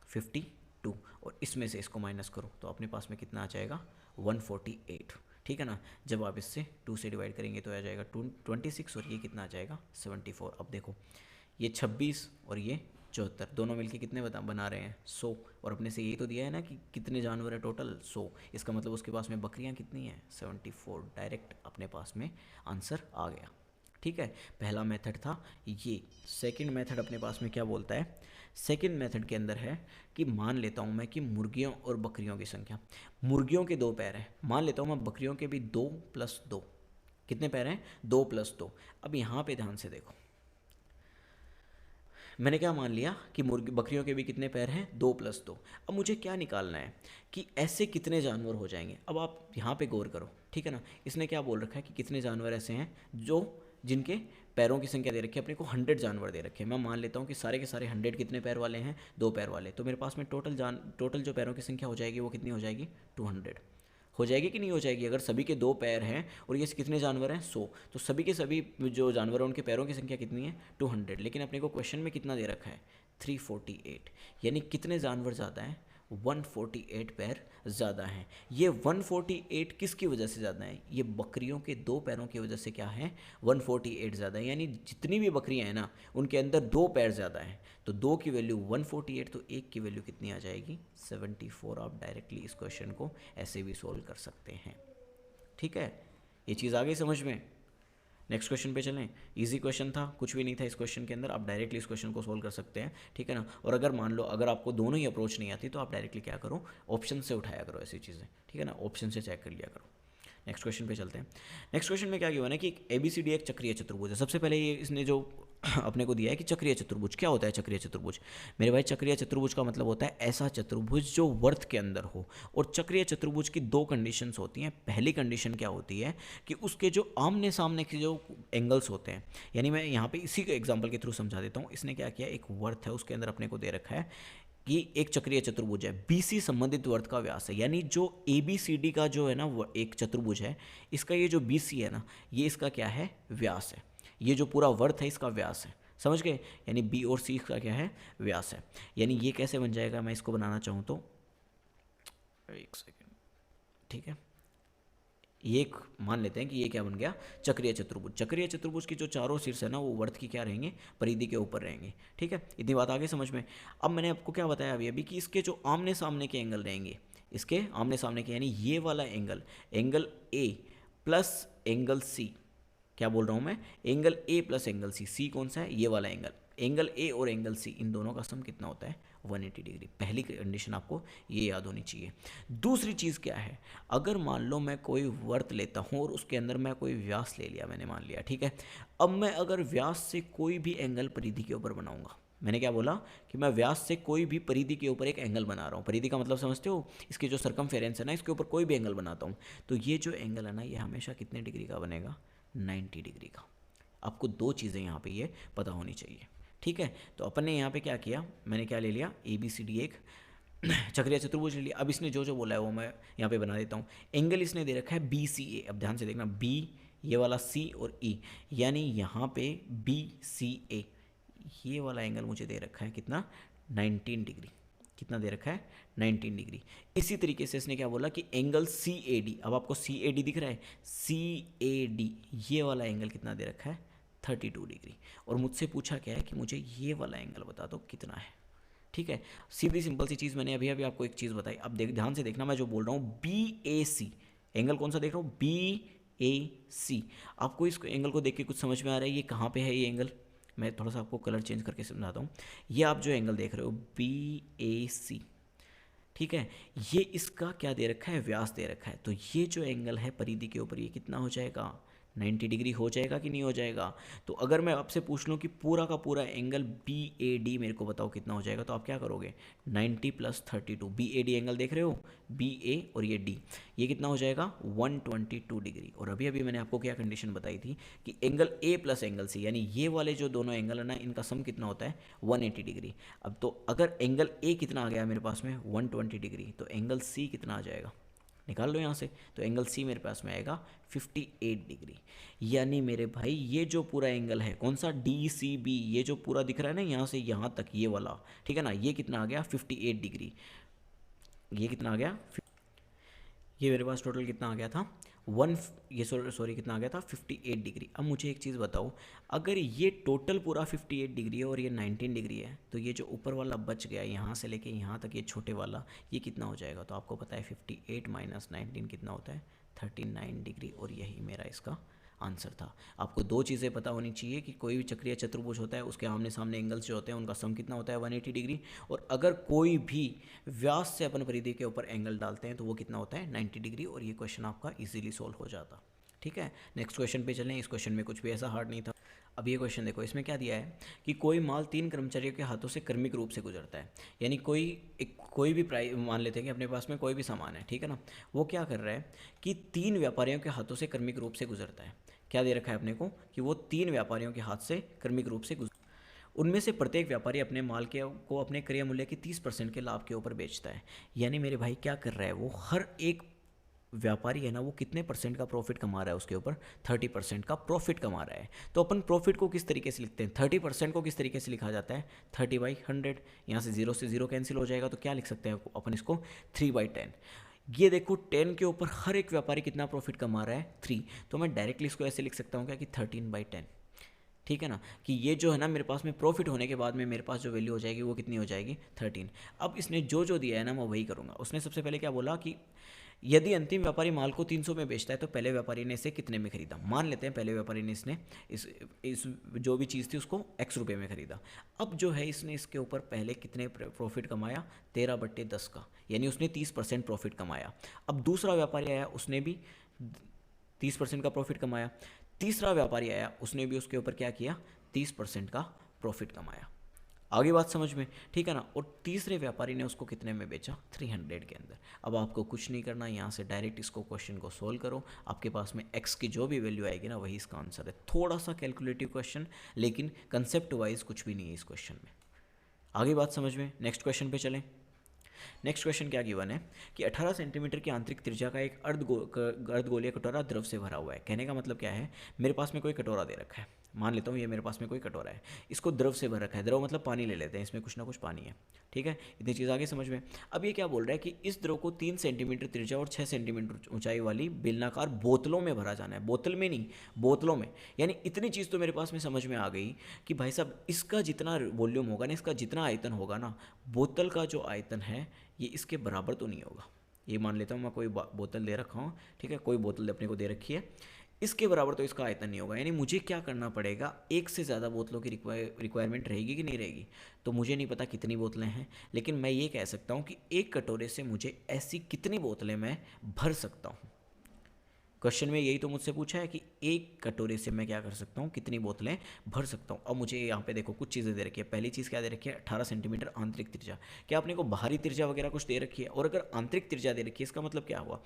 52, और इसमें से इसको माइनस करो तो अपने पास में कितना आ जाएगा 148, ठीक है ना। जब आप इससे 2 से डिवाइड करेंगे तो आ जाएगा 26 और ये कितना आ जाएगा 74। अब देखो ये 26 और ये 74 दोनों मिलके कितने बना रहे हैं 100। और अपने से यही तो दिया है ना कि कितने जानवर है टोटल 100। इसका मतलब उसके पास में बकरियां कितनी हैं 74। डायरेक्ट अपने पास में आंसर आ गया, ठीक है। पहला मेथड था ये। सेकंड मेथड अपने पास में क्या बोलता है, सेकंड मेथड के अंदर है कि मान लेता हूँ मैं कि मुर्गियों और बकरियों की संख्या, मुर्गियों के 2 पैर हैं, मान लेता हूँ मैं बकरियों के भी 2 + 2। कितने पैर हैं 2 + 2। अब यहाँ पे ध्यान से देखो, मैंने क्या मान लिया कि मुर्गी बकरियों के भी कितने पैर हैं 2 + 2। अब मुझे क्या निकालना है कि ऐसे कितने जानवर हो जाएंगे। अब आप यहाँ पे गौर करो, ठीक है ना। इसने क्या बोल रखा है कि कितने जानवर ऐसे हैं जो जिनके पैरों की संख्या दे रखी है, अपने को 100 जानवर दे रखे हैं। मैं मान लेता हूँ कि सारे के सारे 100 कितने पैर वाले हैं 2 पैर वाले। तो मेरे पास में टोटल जो पैरों की संख्या हो जाएगी वो कितनी हो जाएगी 200 हो जाएगी कि नहीं हो जाएगी। अगर सभी के 2 पैर हैं और ये कितने जानवर हैं 100, तो सभी के सभी जो जानवर हैं उनके पैरों की संख्या कितनी है 200। लेकिन अपने को क्वेश्चन में कितना दे रखा है 348, यानी कितने जानवर ज़्यादा हैं 148 पैर ज़्यादा हैं। ये 148 किसकी वजह से ज़्यादा है, ये बकरियों के 2 पैरों की वजह से क्या है 148 ज़्यादा है। यानी जितनी भी बकरियां हैं ना उनके अंदर 2 पैर ज़्यादा हैं। तो 2 की वैल्यू 148, तो 1 की वैल्यू कितनी आ जाएगी 74। आप डायरेक्टली इस क्वेश्चन को ऐसे भी सोल्व कर सकते हैं, ठीक है। ये चीज़ आ गई समझ में। नेक्स्ट क्वेश्चन पे चलें। इजी क्वेश्चन था, कुछ भी नहीं था इस क्वेश्चन के अंदर, आप डायरेक्टली इस क्वेश्चन को सोल्व कर सकते हैं, ठीक है ना। और अगर मान लो अगर आपको दोनों ही अप्रोच नहीं आती तो आप डायरेक्टली क्या करो ऑप्शन से उठाया करो ऐसी चीज़ें, ठीक है ना, ऑप्शन से चेक कर लिया करो। नेक्स्ट क्वेश्चन पे चलते हैं। नेक्स्ट क्वेश्चन में क्या गिवन है कि एक ABCD एक चक्रीय चतुर्भुज है। सबसे पहले ये इसने जो अपने को दिया है कि चक्रीय चतुर्भुज क्या होता है। चक्रीय चतुर्भुज मेरे भाई, चक्रीय चतुर्भुज का मतलब होता है ऐसा चतुर्भुज जो वर्त के अंदर हो। और चक्रीय चतुर्भुज की 2 कंडीशंस होती हैं। पहली कंडीशन क्या होती है कि उसके जो आमने सामने के जो एंगल्स होते हैं, यानी मैं यहाँ पे इसी के एग्जाम्पल के थ्रू समझा देता हूँ। इसने क्या किया, एक वर्त है उसके अंदर अपने को दे रखा है कि एक चक्रीय चतुर्भुज है, BC संबंधित वर्त का व्यास है। यानी जो ABCD का जो है ना वो एक चतुर्भुज है, इसका ये जो BC है ना ये इसका क्या है व्यास है। ये जो पूरा वर्त है इसका व्यास है, समझ गए। यानी B और C का क्या है व्यास है। यानी ये कैसे बन जाएगा, मैं इसको बनाना चाहूँ तो एक सेकेंड, ठीक है। ये एक मान लेते हैं कि ये क्या बन गया चक्रीय चतुर्भुज। चक्रीय चतुर्भुज की जो चारों शीर्ष है ना वो वर्त की क्या रहेंगे परिधि के ऊपर रहेंगे, ठीक है। इतनी बात आगे समझ में। अब मैंने आपको क्या बताया अभी कि इसके जो आमने सामने के एंगल रहेंगे, इसके आमने सामने के यानी ये वाला angle, angle A plus angle C, क्या बोल रहा हूँ मैं, angle A plus angle C कौन सा है ये वाला एंगल, एंगल A और एंगल C इन दोनों का सम कितना होता है 180 डिग्री। पहली कंडीशन आपको ये याद होनी चाहिए। दूसरी चीज़ क्या है, अगर मान लो मैं कोई वर्त लेता हूँ और उसके अंदर मैं कोई व्यास ले लिया, मैंने मान लिया, ठीक है। अब मैं अगर व्यास से कोई भी एंगल परिधि के ऊपर बनाऊंगा, मैंने क्या बोला कि मैं व्यास से कोई भी परिधि के ऊपर एक एंगल बना रहा हूँ। परिधि का मतलब समझते हो, इसकी जो सरकमफेरेंस है ना इसके ऊपर कोई भी एंगल बनाता हूँ, तो ये जो एंगल है ना ये हमेशा कितने डिग्री का बनेगा 90 डिग्री का। आपको 2 चीज़ें यहाँ पे ये पता होनी चाहिए, ठीक है। तो अपन ने यहाँ पे क्या किया, मैंने क्या ले लिया ABCD एक चक्रीय चतुर्भुज ले लिया। अब इसने जो जो बोला है वो मैं यहाँ पे बना देता हूँ। एंगल इसने दे रखा है BCA। अब ध्यान से देखना, ये वाला सी और ई, यानी यहाँ पे बी सी ए, ये वाला एंगल मुझे दे रखा है कितना, 19 डिग्री। कितना दे रखा है, 19 डिग्री। इसी तरीके से इसने क्या बोला कि एंगल सी ए डी, अब आपको सी ए डी दिख रहा है, सी ए डी ये वाला एंगल कितना दे रखा है, 32 डिग्री। और मुझसे पूछा क्या है कि मुझे ये वाला एंगल बता दो कितना है। ठीक है, सीधी सिंपल सी चीज़ मैंने अभी अभी आपको एक चीज़ बताई। अब देख ध्यान से देखना, मैं जो बोल रहा हूँ बी ए सी, एंगल कौन सा देख रहा हूँ, बी ए सी। आपको इस एंगल को देख के कुछ समझ में आ रहा है ये कहाँ पे है ये एंगल? मैं थोड़ा सा आपको कलर चेंज करके समझाता हूँ। ये आप जो एंगल देख रहे हो बी ए सी, ठीक है, ये इसका क्या दे रखा है, व्यास दे रखा है। तो ये जो एंगल है परिधि के ऊपर, ये कितना हो जाएगा, 90 डिग्री हो जाएगा कि नहीं हो जाएगा? तो अगर मैं आपसे पूछ लूँ कि पूरा का पूरा एंगल बी ए डी मेरे को बताओ कितना हो जाएगा, तो आप क्या करोगे, 90 + 32। बी ए डी एंगल देख रहे हो, बी ए और ये डी, ये कितना हो जाएगा, 122 डिग्री। और अभी अभी मैंने आपको क्या कंडीशन बताई थी कि angle A plus angle C, यानी ये वाले जो दोनों एंगल है ना, इनका सम कितना होता है, 180 डिग्री। अब तो अगर एंगल ए कितना आ गया मेरे पास में, 120 डिग्री, तो एंगल सी कितना आ जाएगा, निकाल लो यहाँ से। तो एंगल सी मेरे पास में आएगा 58 डिग्री। यानी मेरे भाई ये जो पूरा एंगल है कौन सा, डी सी बी, ये जो पूरा दिख रहा है ना यहाँ से यहाँ तक ये वाला, ठीक है ना, ये कितना आ गया, 58 डिग्री। ये कितना आ गया, ये मेरे पास टोटल कितना आ गया था, ये सॉरी कितना आ गया था, 58 डिग्री। अब मुझे एक चीज़ बताओ, अगर ये टोटल पूरा 58 डिग्री है और ये 19 डिग्री है, तो ये जो ऊपर वाला बच गया यहाँ से लेके यहाँ तक ये छोटे वाला, ये कितना हो जाएगा? तो आपको पता है 58 - 19 कितना होता है, 39 डिग्री। और यही मेरा इसका आंसर था। आपको दो चीज़ें पता होनी चाहिए कि कोई भी चक्रीय चतुर्भुज होता है उसके आमने सामने एंगल्स जो होते हैं उनका सम कितना होता है, 180 डिग्री। और अगर कोई भी व्यास से अपन परिधि के ऊपर एंगल डालते हैं तो वो कितना होता है, 90 डिग्री। और ये क्वेश्चन आपका इजीली सॉल्व हो जाता। ठीक है, नेक्स्ट क्वेश्चन पे चलें। इस क्वेश्चन में कुछ भी ऐसा हार्ड नहीं था। अब ये क्वेश्चन देखो, इसमें क्या दिया है कि कोई माल 3 कर्मचारियों के हाथों से क्रमिक रूप से गुजरता है। यानी कोई भी प्राइस मान लेते हैं कि अपने पास में कोई भी सामान है, ठीक है ना, वो क्या कर रहा है कि 3 व्यापारियों के हाथों से क्रमिक रूप से गुजरता है। क्या दे रखा है अपने को कि वो 3 व्यापारियों के हाथ से क्रमिक रूप से उनमें से प्रत्येक व्यापारी अपने माल को अपने क्रय मूल्य के 30% के लाभ के ऊपर बेचता है। यानी मेरे भाई क्या कर रहा है, वो हर एक व्यापारी है ना, वो कितने परसेंट का प्रॉफिट कमा रहा है, उसके ऊपर 30% का प्रॉफिट कमा रहा है। तो अपन प्रॉफिट को किस तरीके से लिखते हैं, 30% को किस तरीके से लिखा जाता है, 30/100। यहाँ से 0 से 0 कैंसिल हो जाएगा, तो क्या लिख सकते हैं अपन इसको, 3/10। ये देखो 10 के ऊपर हर एक व्यापारी कितना प्रॉफिट कमा रहा है, 3। तो मैं डायरेक्टली इसको ऐसे लिख सकता हूँ क्या कि 13/10। ठीक है ना, कि ये जो है ना मेरे पास में प्रॉफिट होने के बाद में मेरे पास जो वैल्यू हो जाएगी वो कितनी हो जाएगी, 13। अब इसने जो दिया है ना मैं वही करूँगा। उसने सबसे पहले क्या बोला कि यदि अंतिम व्यापारी माल को 300 में बेचता है तो पहले व्यापारी ने इसे कितने में खरीदा। मान लेते हैं पहले व्यापारी ने इसने इस जो भी चीज़ थी उसको x रुपये में खरीदा। अब जो है इसने इसके ऊपर पहले कितने प्रॉफिट कमाया, 13/10 का, यानी उसने 30% प्रॉफिट कमाया। अब दूसरा व्यापारी आया, उसने भी 30% का प्रॉफिट कमाया। तीसरा व्यापारी आया, उसने भी उसके ऊपर क्या किया, 30% का प्रॉफिट कमाया। आगे बात समझ में, ठीक है ना। और तीसरे व्यापारी ने उसको कितने में बेचा, 300 के अंदर। अब आपको कुछ नहीं करना, यहाँ से डायरेक्ट इसको क्वेश्चन को सोल्व करो। आपके पास में x की जो भी वैल्यू आएगी ना वही इसका आंसर है। थोड़ा सा कैलकुलेटिव क्वेश्चन, लेकिन कंसेप्ट वाइज कुछ भी नहीं है इस क्वेश्चन में। आगे बात समझ में, नेक्स्ट क्वेश्चन पे चलें। नेक्स्ट क्वेश्चन क्या गिवन है कि 18 सेंटीमीटर की आंतरिक त्रिज्या का एक अर्धगोलीय कटोरा द्रव से भरा हुआ है। कहने का मतलब क्या है, मेरे पास में कोई कटोरा दे रखा है, मान लेता हूँ ये मेरे पास में कोई कटोरा है, इसको द्रव से भर रखा है। द्रव मतलब पानी ले लेते हैं, इसमें कुछ ना कुछ पानी है, ठीक है। इतनी चीज़ आगे समझ में। अब ये क्या बोल रहा है कि इस द्रव को 3 सेंटीमीटर त्रिज्या और 6 सेंटीमीटर ऊंचाई वाली बेलनाकार बोतलों में भरा जाना है। बोतल में नहीं, बोतलों में। यानी इतनी चीज़ तो मेरे पास में समझ में आ गई कि भाई साहब इसका जितना वॉल्यूम होगा ना, इसका जितना आयतन होगा ना, बोतल का जो आयतन है ये इसके बराबर तो नहीं होगा। ये मान लेता हूँ मैं कोई बोतल दे रखा हूँ, ठीक है, कोई बोतल अपने को दे रखी है, इसके बराबर तो इसका आयतन नहीं होगा। यानी मुझे क्या करना पड़ेगा, एक से ज़्यादा बोतलों की रिक्वायरमेंट रहेगी कि नहीं रहेगी। तो मुझे नहीं पता कितनी बोतलें हैं, लेकिन मैं ये कह सकता हूँ कि एक कटोरे से मुझे ऐसी कितनी बोतलें मैं भर सकता हूँ। क्वेश्चन में यही तो मुझसे पूछा है कि एक कटोरे से मैं क्या कर सकता हूँ, कितनी बोतलें भर सकता हूँ। अब मुझे यहाँ पे देखो कुछ चीज़ें दे रखी है। पहली चीज़ क्या दे रखी है, 18 सेंटीमीटर आंतरिक त्रिज्या। क्या अपने को बाहरी त्रिज्या वगैरह कुछ दे रखी है? और अगर आंतरिक त्रिज्या दे रखी है, इसका मतलब क्या हुआ,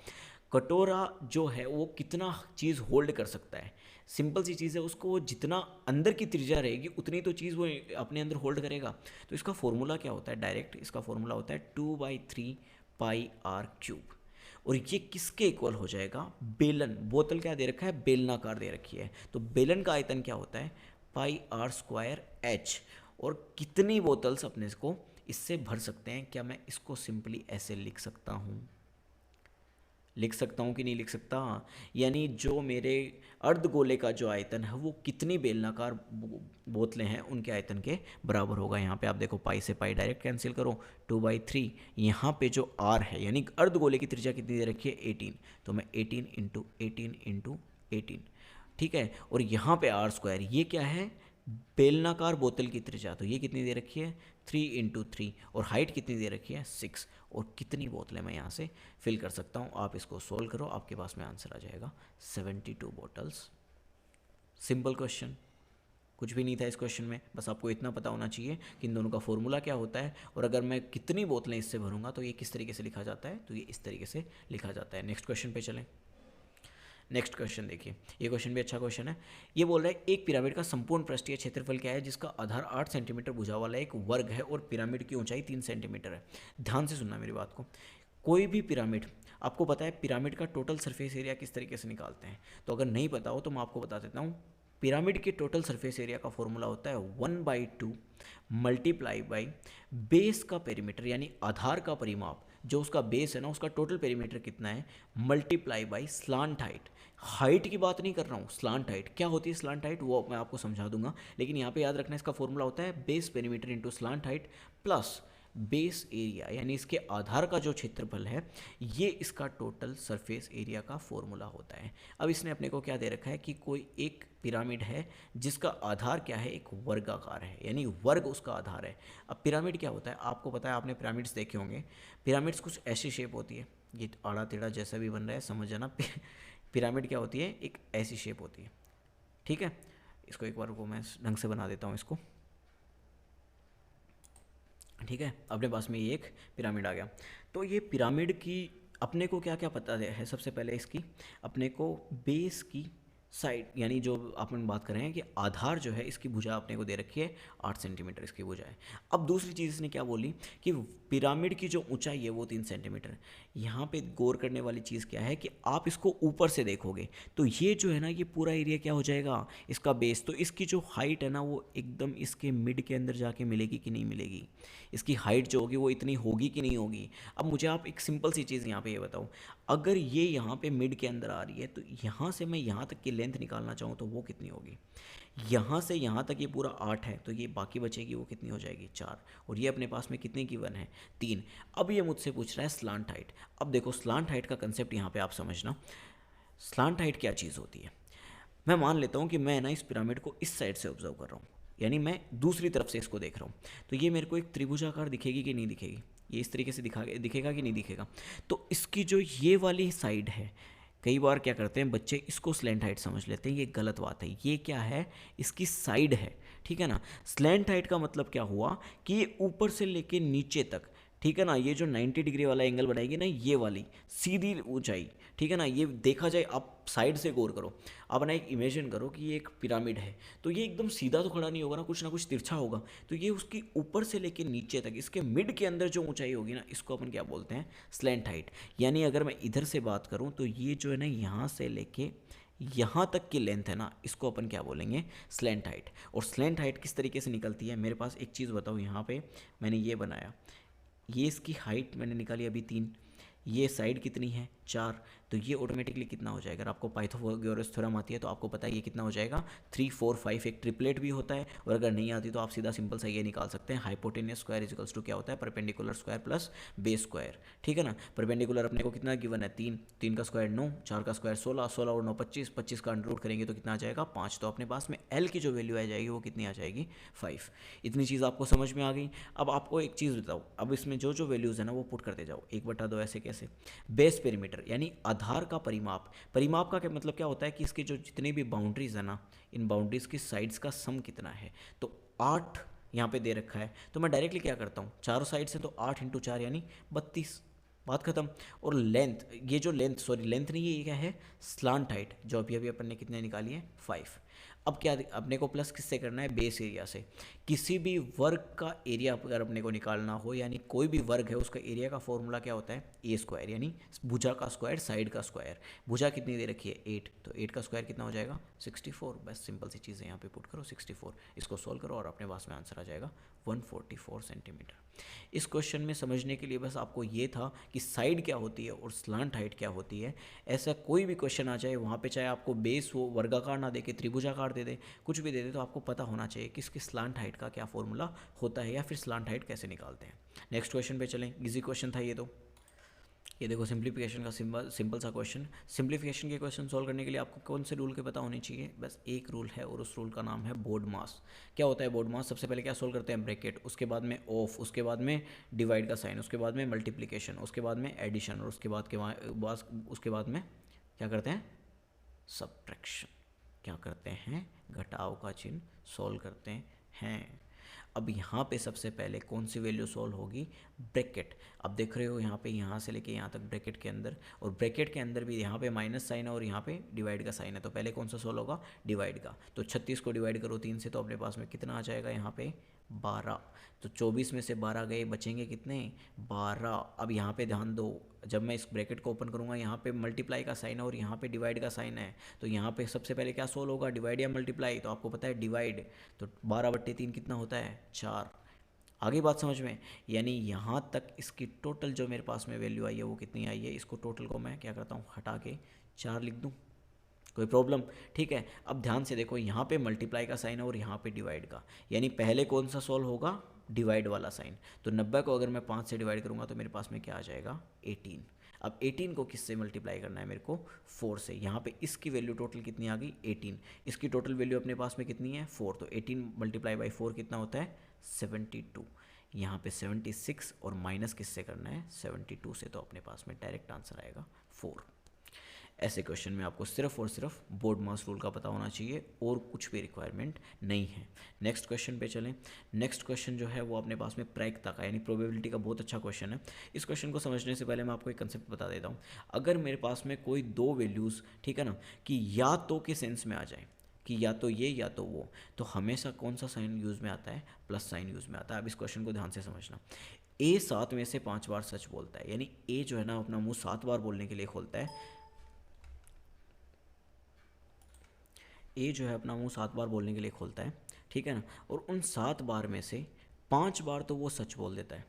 कटोरा जो है वो कितना चीज़ होल्ड कर सकता है। सिंपल सी चीज़ है, उसको वो जितना अंदर की त्रिज्या रहेगी उतनी तो चीज़ वो अपने अंदर होल्ड करेगा। तो इसका फॉर्मूला क्या होता है, डायरेक्ट इसका फॉर्मूला होता है 2/3 πr3। और ये किसके इक्वल हो जाएगा, बेलन, बोतल क्या दे रखा है, बेलनाकार दे रखी है, तो बेलन का आयतन क्या होता है, पाई आर स्क्वायर एच। और कितनी बोतल्स अपने को इससे भर सकते हैं, क्या मैं इसको सिंपली ऐसे लिख सकता हूँ, लिख सकता हूँ कि नहीं लिख सकता, यानी जो मेरे अर्धगोले का जो आयतन है वो कितनी बेलनाकार बोतलें हैं उनके आयतन के बराबर होगा। यहाँ पे आप देखो पाई से पाई डायरेक्ट कैंसिल करो, 2/3, यहाँ पे जो आर है यानी अर्धगोले की त्रिज्या कितनी दे रखी है, 18, तो मैं 18 इंटू 18, ठीक है। और यहाँ पे आर स्क्वायर, ये क्या है, बेलनाकार बोतल की त्रिज्या, तो ये कितनी दे रखी है, 3 × 3, और हाइट कितनी दे रखी है, 6, और कितनी बोतलें मैं यहाँ से फिल कर सकता हूँ। आप इसको सोल्व करो, आपके पास में आंसर आ जाएगा 72 बॉटल्स। सिंपल क्वेश्चन, कुछ भी नहीं था इस क्वेश्चन में, बस आपको इतना पता होना चाहिए कि इन दोनों का फॉर्मूला क्या होता है, और अगर मैं कितनी बोतलें इससे भरूंगा तो ये किस तरीके से लिखा जाता है, तो ये इस तरीके से लिखा जाता है। नेक्स्ट क्वेश्चन पे चलें। नेक्स्ट क्वेश्चन देखिए, ये क्वेश्चन भी अच्छा क्वेश्चन है। ये बोल रहा है एक पिरामिड का संपूर्ण पृष्ठीय क्षेत्रफल क्या है जिसका आधार 8 सेंटीमीटर भुजा वाला एक वर्ग है और पिरामिड की ऊंचाई 3 सेंटीमीटर है। ध्यान से सुनना मेरी बात को। कोई भी पिरामिड, आपको पता है पिरामिड का टोटल सरफेस एरिया किस तरीके से निकालते हैं, तो अगर नहीं पता हो तो मैं आपको बता देता हूँ। पिरामिड के टोटल सरफेस एरिया का फॉर्मूला होता है 1/2 मल्टीप्लाई बाई बेस का पेरीमीटर, यानी आधार का परिमाप, जो उसका बेस है ना उसका टोटल पेरीमीटर कितना है, multiply by slant height. Height की बात नहीं कर रहा हूँ, स्लांट हाइट क्या होती है, स्लांट हाइट वो मैं आपको समझा दूंगा, लेकिन यहाँ पे याद रखना इसका फॉर्मूला होता है base perimeter into slant height plus base area, यानी इसके आधार का जो क्षेत्रफल है ये इसका टोटल सरफेस एरिया का फॉर्मूला होता है। अब इसने अपने को क्या दे रखा है कि कोई एक पिरामिड है जिसका आधार क्या है, एक वर्गाकार है, यानी वर्ग उसका आधार है। अब पिरामिड क्या होता है, आपको पता है, आपने पिरामिड्स देखे होंगे। पिरामिड्स कुछ ऐसी शेप होती है, ये आड़ा टेढ़ा जैसा भी बन रहा है समझ जाना। पिरामिड क्या होती है, एक ऐसी शेप होती है, ठीक है। इसको एक बार को मैं ढंग से बना देता हूँ इसको, ठीक है। अपने पास में ये एक पिरामिड आ गया। तो ये पिरामिड की अपने को क्या क्या पता है, सबसे पहले इसकी अपने को बेस की साइड, यानी जो अपन बात कर रहे हैं कि आधार जो है इसकी भुजा अपने को दे रखी है 8 सेंटीमीटर इसकी भुजा है। अब दूसरी चीज़ इसने क्या बोली कि पिरामिड की जो ऊंचाई है वो 3 सेंटीमीटर। यहाँ पे गौर करने वाली चीज़ क्या है कि आप इसको ऊपर से देखोगे तो ये जो है ना ये पूरा एरिया क्या हो जाएगा, इसका बेस, तो इसकी जो हाइट है ना वो एकदम इसके मिड के अंदर जाके मिलेगी कि नहीं मिलेगी, इसकी हाइट जो होगी वो इतनी होगी कि नहीं होगी। अब मुझे आप एक सिंपल सी चीज़ यहाँ पे ये बताओ, अगर ये यहाँ पे मिड के अंदर आ रही है तो यहाँ से मैं यहाँ तक की लेंथ निकालना चाहूँ तो वो कितनी होगी, यहाँ से यहाँ तक ये पूरा 8 है तो ये बाकी बचेगी वो कितनी हो जाएगी, 4, और ये अपने पास में कितने की 1 है, 3। अब ये मुझसे पूछ रहा है स्लांट हाइट। अब देखो स्लांट हाइट का कंसेप्ट यहाँ पे आप समझना, स्लांट हाइट क्या चीज़ होती है। मैं मान लेता हूँ कि मैं ना इस पिरामिड को इस साइड से ऑब्जर्व कर रहा हूँ, यानी मैं दूसरी तरफ से इसको देख रहा हूँ, तो ये मेरे को एक त्रिभुजाकार दिखेगी कि नहीं दिखेगी, ये इस तरीके से दिखेगा कि नहीं दिखेगा। तो इसकी जो ये वाली साइड है, कई बार क्या करते हैं बच्चे इसको स्लैंट हाइट समझ लेते हैं, ये गलत बात है। ये क्या है, इसकी साइड है, ठीक है ना। स्लैंट हाइट का मतलब क्या हुआ कि ये ऊपर से लेके नीचे तक, ठीक है ना, ये जो 90 डिग्री वाला एंगल बनाएगी ना ये वाली सीधी ऊंचाई, ठीक है ना। ये देखा जाए, आप साइड से गौर करो, आप ना एक इमेजिन करो कि ये एक पिरामिड है, तो ये एकदम सीधा तो खड़ा नहीं होगा ना, कुछ तिरछा होगा, तो ये उसकी ऊपर से लेके नीचे तक इसके मिड के अंदर जो ऊंचाई होगी ना इसको अपन क्या बोलते हैं, स्लैंट हाइट। यानी अगर मैं इधर से बात करूँ तो ये जो है ना यहाँ से लेके यहाँ तक की लेंथ है ना इसको अपन क्या बोलेंगे, स्लैंट हाइट। और स्लैंट हाइट किस तरीके से निकलती है, मेरे पास एक चीज़ बताओ, यहाँ पे मैंने ये बनाया, ये इसकी हाइट मैंने निकाली अभी 3, ये साइड कितनी है 4, तो ये ऑटोमेटिकली कितना हो जाएगा। अगर आपको पाइथागोरस थ्योरम आती है तो आपको पता है ये कितना हो जाएगा, 3 4 5, एक ट्रिपलेट भी होता है। और अगर नहीं आती तो आप सीधा सिंपल सा ये निकाल सकते हैं, हाइपोटेनियस स्क्वायर इजिकल्स टू क्या होता है, perpendicular square plus base square, ठीक है ना। परपेंडिकुलर अपने को कितना गिवन है, 3, 3 का स्क्वायर 9, 4 का स्क्वायर 16, 16 और 9 25, 25 का अंडर रूट करेंगे तो कितना आ जाएगा 5। तो अपने पास में एल की जो वैल्यू आ जाएगी वो कितनी आ जाएगी 5। इतनी चीज़ आपको समझ में आ गई। अब आपको एक चीज़ बताओ, अब इसमें जो जो वैल्यूज़ है ना वो पुट करते जाओ, 1/2 ऐसे कैसे, बेस पेरीमीटर यानी आधार का परिमाप। परिमाप का क्या मतलब क्या होता है कि इसके जो जितने भी बाउंड्रीज है ना, इन बाउंड्रीज की साइड्स का सम कितना है। तो 8 यहाँ पे दे रखा है, तो मैं डायरेक्टली क्या करता हूँ, चारों साइड से तो 8 × 4 यानी 32, बात खत्म। और लेंथ, ये जो लेंथ, सॉरी लेंथ नहीं है, ये क्या है, स्लांट हाइट, जो अभी अभी अपन ने कितने निकाली है 5। अब क्या अपने को प्लस किससे करना है, बेस एरिया से। किसी भी वर्ग का एरिया अगर अपने को निकालना हो, यानी कोई भी वर्ग है उसका एरिया का फॉर्मूला क्या होता है, ए स्क्वायर, यानी भुजा का स्क्वायर साइड का स्क्वायर। भुजा कितनी दे रखी है 8, तो 8 का स्क्वायर कितना हो जाएगा 64। बस सिंपल सी चीज़ें यहाँ पे पुट करो 64, इसको सॉल्व करो और अपने पास में आंसर आ जाएगा 144 सेंटीमीटर। इस क्वेश्चन में समझने के लिए बस आपको ये था कि साइड क्या होती है और स्लांट हाइट क्या होती है। ऐसा कोई भी क्वेश्चन आ जाए वहाँ पे, चाहे आपको बेस हो, वर्गाकार ना दे के त्रिभुजाकार दे दे, कुछ भी दे दे, तो आपको पता होना चाहिए कि इसकी स्लांट हाइट का क्या फॉर्मूला होता है या फिर स्लांट हाइट कैसे निकालते हैं। नेक्स्ट क्वेश्चन पे चलें। इजी क्वेश्चन था ये तो। ये देखो सिंप्लीफिकेशन का सिंपल सा क्वेश्चन। सिंप्लीफिकेशन के क्वेश्चन सॉल्व करने के लिए आपको कौन से रूल के पता होने चाहिए, बस एक रूल है और उस रूल का नाम है बोर्ड मास। क्या होता है बोर्ड मास, सबसे पहले क्या सॉल्व करते हैं, ब्रैकेट, उसके बाद में ऑफ, उसके बाद में डिवाइड का साइन, उसके बाद में मल्टीप्लिकेशन, उसके बाद में एडिशन, और उसके बाद में क्या करते हैं, सब्ट्रैक्शन। क्या करते हैं, घटाव का चिन्ह सॉल्व करते हैं। अब यहाँ पे सबसे पहले कौन सी वैल्यू सॉल्व होगी, ब्रैकेट। अब देख रहे हो यहाँ पे, यहाँ से लेके यहाँ तक ब्रैकेट के अंदर, और ब्रैकेट के अंदर भी यहाँ पे माइनस साइन है और यहाँ पे डिवाइड का साइन है, तो पहले कौन सा सॉल्व होगा, डिवाइड का। तो 36 को डिवाइड करो 3 से, तो अपने पास में कितना आ जाएगा यहाँ पे 12। तो 24 में से 12 गए, बचेंगे कितने, 12। अब यहाँ पे ध्यान दो, जब मैं इस ब्रैकेट को ओपन करूँगा, यहाँ पे मल्टीप्लाई का साइन है और यहाँ पे डिवाइड का साइन है, तो यहाँ पे सबसे पहले क्या सोल्व होगा, डिवाइड या मल्टीप्लाई, तो आपको पता है डिवाइड। तो 12/3 कितना होता है, 4। आगे बात समझ में, यानी यहाँ तक इसकी टोटल जो मेरे पास में वैल्यू आई है वो कितनी आई है, इसको टोटल को मैं क्या करता हूँ, हटा के 4 लिख दूँ, कोई प्रॉब्लम, ठीक है। अब ध्यान से देखो, यहाँ पे मल्टीप्लाई का साइन है और यहाँ पे डिवाइड का, यानी पहले कौन सा सॉल्व होगा, डिवाइड वाला साइन। तो 90 को अगर मैं 5 से डिवाइड करूँगा तो मेरे पास में क्या आ जाएगा, 18। अब 18 को किससे मल्टीप्लाई करना है मेरे को, 4 से। यहाँ पे इसकी वैल्यू टोटल कितनी आ गई, 18। इसकी टोटल वैल्यू अपने पास में कितनी है, 4, तो 18 मल्टीप्लाई बाई 4 कितना होता है, 72। यहाँ पे 76 और माइनस किससे करना है, 72 से, तो अपने पास में डायरेक्ट आंसर आएगा 4। ऐसे क्वेश्चन में आपको सिर्फ और सिर्फ बोर्ड मास रूल का पता होना चाहिए और कुछ भी रिक्वायरमेंट नहीं है। नेक्स्ट क्वेश्चन पे चलें। नेक्स्ट क्वेश्चन जो है वो अपने पास में प्रायिकता का, यानी प्रोबेबिलिटी का बहुत अच्छा क्वेश्चन है। इस क्वेश्चन को समझने से पहले मैं आपको एक कंसेप्ट बता देता हूँ। अगर मेरे पास में कोई दो वैल्यूज़, ठीक है ना, कि या तो के सेंस में आ जाए, कि या तो ये या तो वो, तो हमेशा कौन सा साइन यूज़ में आता है, प्लस साइन यूज़ में आता है। अब इस क्वेश्चन को ध्यान से समझना। ए 7 में से 5 बार सच बोलता है, यानी ए जो है ना अपना मुंह 7 बार बोलने के लिए खोलता है। ए जो है अपना मुंह 7 बार बोलने के लिए खोलता है, ठीक है ना, और उन 7 बार में से 5 बार तो वो सच बोल देता है,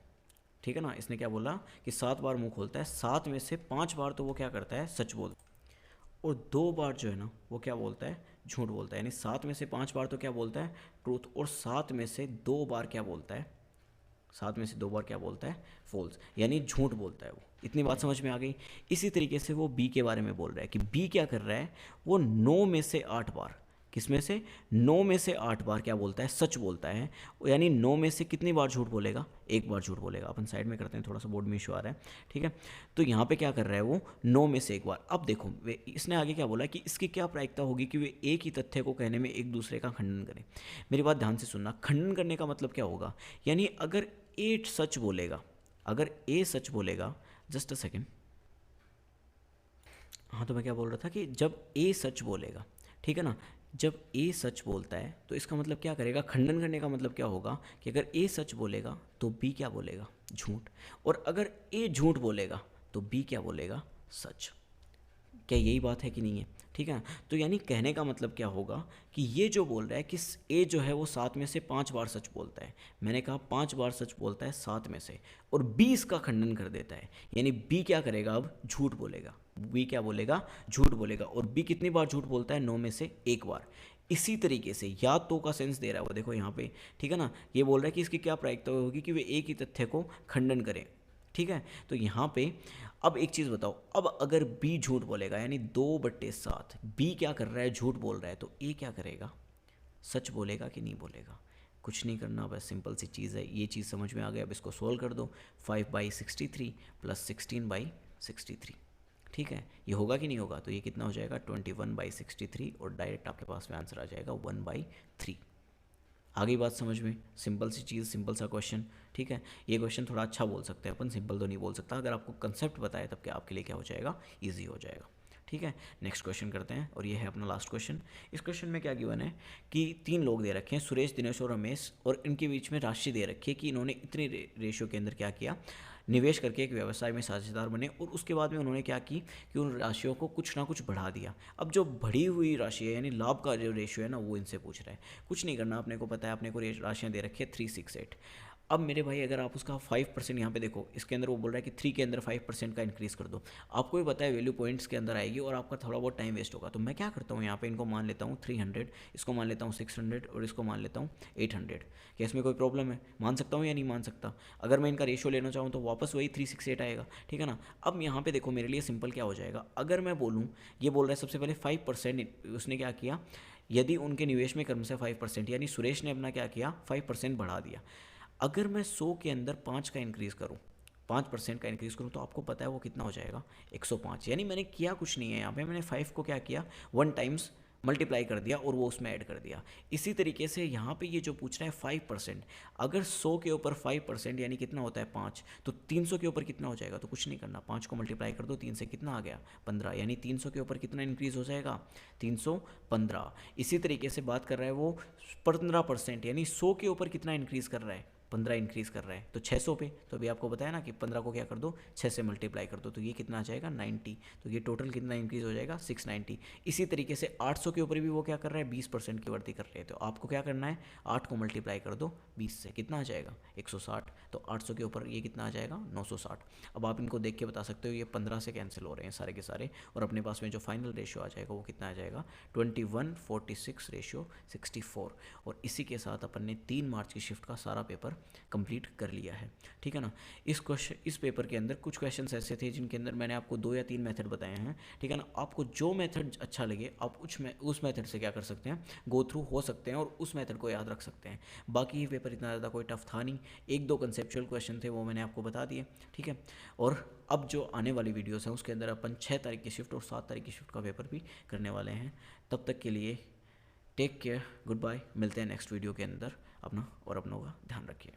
ठीक है ना। इसने क्या बोला कि 7 बार मुंह खोलता है, 7 में से 5 बार तो वो क्या करता है, सच बोल, और 2 बार जो है ना वो क्या बोलता है, झूठ बोलता है। यानी 7 में से 5 बार तो क्या बोलता है, ट्रूथ, और 7 में से 2 बार क्या बोलता है, 7 में से 2 बार क्या बोलता है, फॉल्स, यानी झूठ बोलता है वो। इतनी बात समझ में आ गई। इसी तरीके से वो बी के बारे में बोल रहा है कि बी क्या कर रहा है, वो 9 में से 8 बार, किसमें से, 9 में से 8 बार क्या बोलता है, सच बोलता है। यानी 9 में से कितनी बार झूठ बोलेगा, एक बार झूठ बोलेगा। अपन साइड में करते हैं, थोड़ा सा बोर्ड में इशू आ रहा है, ठीक है। तो यहाँ पे क्या कर रहा है वो, 9 में से एक बार। अब देखो इसने आगे क्या बोला कि इसकी क्या प्रायिकता होगी कि वे एक ही तथ्य को कहने में एक दूसरे का खंडन करें। मेरी बात ध्यान से सुनना, खंडन करने का मतलब क्या होगा, यानी अगर ए सच बोलेगा, अगर ए सच बोलेगा, जस्ट अ सेकेंड, हाँ तो मैं क्या बोल रहा था कि जब ए सच बोलेगा, ठीक है ना, जब ए सच बोलता है तो इसका मतलब क्या करेगा, खंडन करने का मतलब क्या होगा कि अगर ए सच बोलेगा तो बी क्या बोलेगा, झूठ, और अगर ए झूठ बोलेगा तो बी क्या बोलेगा, सच। क्या यही बात है कि नहीं है, ठीक है। तो यानी कहने का मतलब क्या होगा कि ये जो बोल रहा है कि ए जो है वो 7 में से 5 बार सच बोलता है, मैंने कहा 5 बार सच बोलता है 7 में से, और बी इसका खंडन कर देता है, यानी बी क्या करेगा, अब झूठ बोलेगा। बी क्या बोलेगा, झूठ बोलेगा। और बी कितनी बार झूठ बोलता है, 9 में से एक बार। इसी तरीके से या तो का सेंस दे रहा है वो, देखो यहाँ पे, ठीक है ना, ये बोल रहा है कि इसकी क्या प्रायिकता होगी कि वे एक ही तथ्य को खंडन करें, ठीक है। तो यहाँ पे अब एक चीज़ बताओ, अब अगर बी झूठ बोलेगा, यानी 2/7, बी क्या कर रहा है, झूठ बोल रहा है, तो ए क्या करेगा, सच बोलेगा कि नहीं बोलेगा। कुछ नहीं करना, बस सिंपल सी चीज़ है, ये चीज़ समझ में आ गया। अब इसको सोल्व कर दो, 5/63 प्लस 16/63, ठीक है। ये होगा कि नहीं होगा, तो ये कितना हो जाएगा, 21/63, और डायरेक्ट आपके पास में आंसर आ जाएगा 1/3। आ गई बात समझ में? सिंपल सी चीज़, सिंपल सा क्वेश्चन, ठीक है। ये क्वेश्चन थोड़ा अच्छा बोल सकते हैं अपन, सिंपल तो नहीं बोल सकता। अगर आपको कंसेप्ट बताए तब क्या आपके लिए क्या हो जाएगा, ईजी हो जाएगा, ठीक है। नेक्स्ट क्वेश्चन करते हैं, और ये है अपना लास्ट क्वेश्चन। इस क्वेश्चन में क्या गिवन है कि 3 लोग दे रखे हैं, सुरेश, दिनेश और रमेश, और इनके बीच में राशि दे रखी है कि इन्होंने इतने रेशियो के अंदर क्या किया, निवेश करके एक व्यवसाय में साझेदार बने, और उसके बाद में उन्होंने क्या की कि उन राशियों को कुछ ना कुछ बढ़ा दिया। अब जो बढ़ी हुई राशि है यानी लाभ का जो रेशियो है ना, वो इनसे पूछ रहा है। कुछ नहीं करना, अपने को पता है, अपने को राशियाँ दे रखी है 368। अब मेरे भाई अगर आप उसका 5% यहाँ पे देखो, इसके अंदर वो बोल रहा है कि 3 के अंदर 5% का इंक्रीज़ कर दो। आपको भी पता है वैल्यू पॉइंट्स के अंदर आएगी और आपका थोड़ा बहुत टाइम वेस्ट होगा। तो मैं क्या करता हूँ यहाँ पे, इनको मान लेता हूँ 300, इसको मान लेता हूँ 600 और इसको मान लेता हूँ 800। क्या इसमें कोई प्रॉब्लम है? मान सकता हूँ या नहीं मान सकता? अगर मैं इनका रेशियो लेना चाहूँ तो वापस वही 368 आएगा, ठीक है ना। अब यहाँ पे देखो मेरे लिए सिंपल क्या हो जाएगा, अगर मैं बोलूँ, ये बोल रहा है सबसे पहले 5%, उसने क्या किया, यदि उनके निवेश में क्रम से 5%, यानी सुरेश ने अपना क्या किया, 5% बढ़ा दिया। अगर मैं 100 के अंदर 5 का इंक्रीज़ करूँ, 5% का इंक्रीज़ करूँ, तो आपको पता है वो कितना हो जाएगा, 105। यानी मैंने किया कुछ नहीं है यहाँ पे, मैंने 5 को क्या किया, 1 टाइम्स मल्टीप्लाई कर दिया और वो उसमें ऐड कर दिया। इसी तरीके से यहाँ पे ये जो पूछ रहा है 5%, अगर 100 के ऊपर 5% यानी कितना होता है 5, तो 300 के ऊपर कितना हो जाएगा, तो कुछ नहीं करना, 5 को मल्टीप्लाई कर दो 3 से, कितना आ गया 15, यानी 300 के ऊपर कितना इंक्रीज़ हो जाएगा, 315। इसी तरीके से बात कर रहा है वो 15%, यानी 100 के ऊपर कितना इंक्रीज़ कर रहा है, 15 इंक्रीज़ कर रहा है, तो 600 पे। तो अभी आपको बताया ना कि 15 को क्या कर दो, 6 से मल्टीप्लाई कर दो, तो ये कितना आ जाएगा 90। तो ये टोटल कितना इंक्रीज़ हो जाएगा 690। इसी तरीके से 800 के ऊपर भी वो क्या कर रहा है, 20% की वृद्धि कर रहे हैं। तो आपको क्या करना है, 8 को मल्टीप्लाई कर दो 20 से, कितना आ जाएगा 160। तो 800 के ऊपर ये कितना आ जाएगा 960। अब आप इनको देख के बता सकते हो, ये 15 से कैंसिल हो रहे हैं सारे के सारे, और अपने पास में जो फाइनल रेशियो आ जाएगा वो कितना आ जाएगा 2146/64। और इसी के साथ अपन ने 3 मार्च की शिफ्ट का सारा पेपर कंप्लीट कर लिया है, ठीक है ना। इस पेपर के अंदर कुछ क्वेश्चंस ऐसे थे जिनके अंदर मैंने आपको 2 या 3 मेथड बताए हैं, ठीक है ना। आपको जो मेथड अच्छा लगे आप उस मेथड से क्या कर सकते हैं, गो थ्रू हो सकते हैं और उस मेथड को याद रख सकते हैं। बाकी ये पेपर इतना ज़्यादा कोई टफ था नहीं, 1-2 कंसेप्चुअल क्वेश्चन थे वो मैंने आपको बता दिए, ठीक है। और अब जो आने वाली वीडियोस हैं उसके अंदर अपन 6 तारीख की शिफ्ट और 7 तारीख की शिफ्ट का पेपर भी करने वाले हैं। तब तक के लिए टेक केयर, गुड बाय, मिलते हैं नेक्स्ट वीडियो के अंदर। अपना और अपनों का ध्यान रखिए।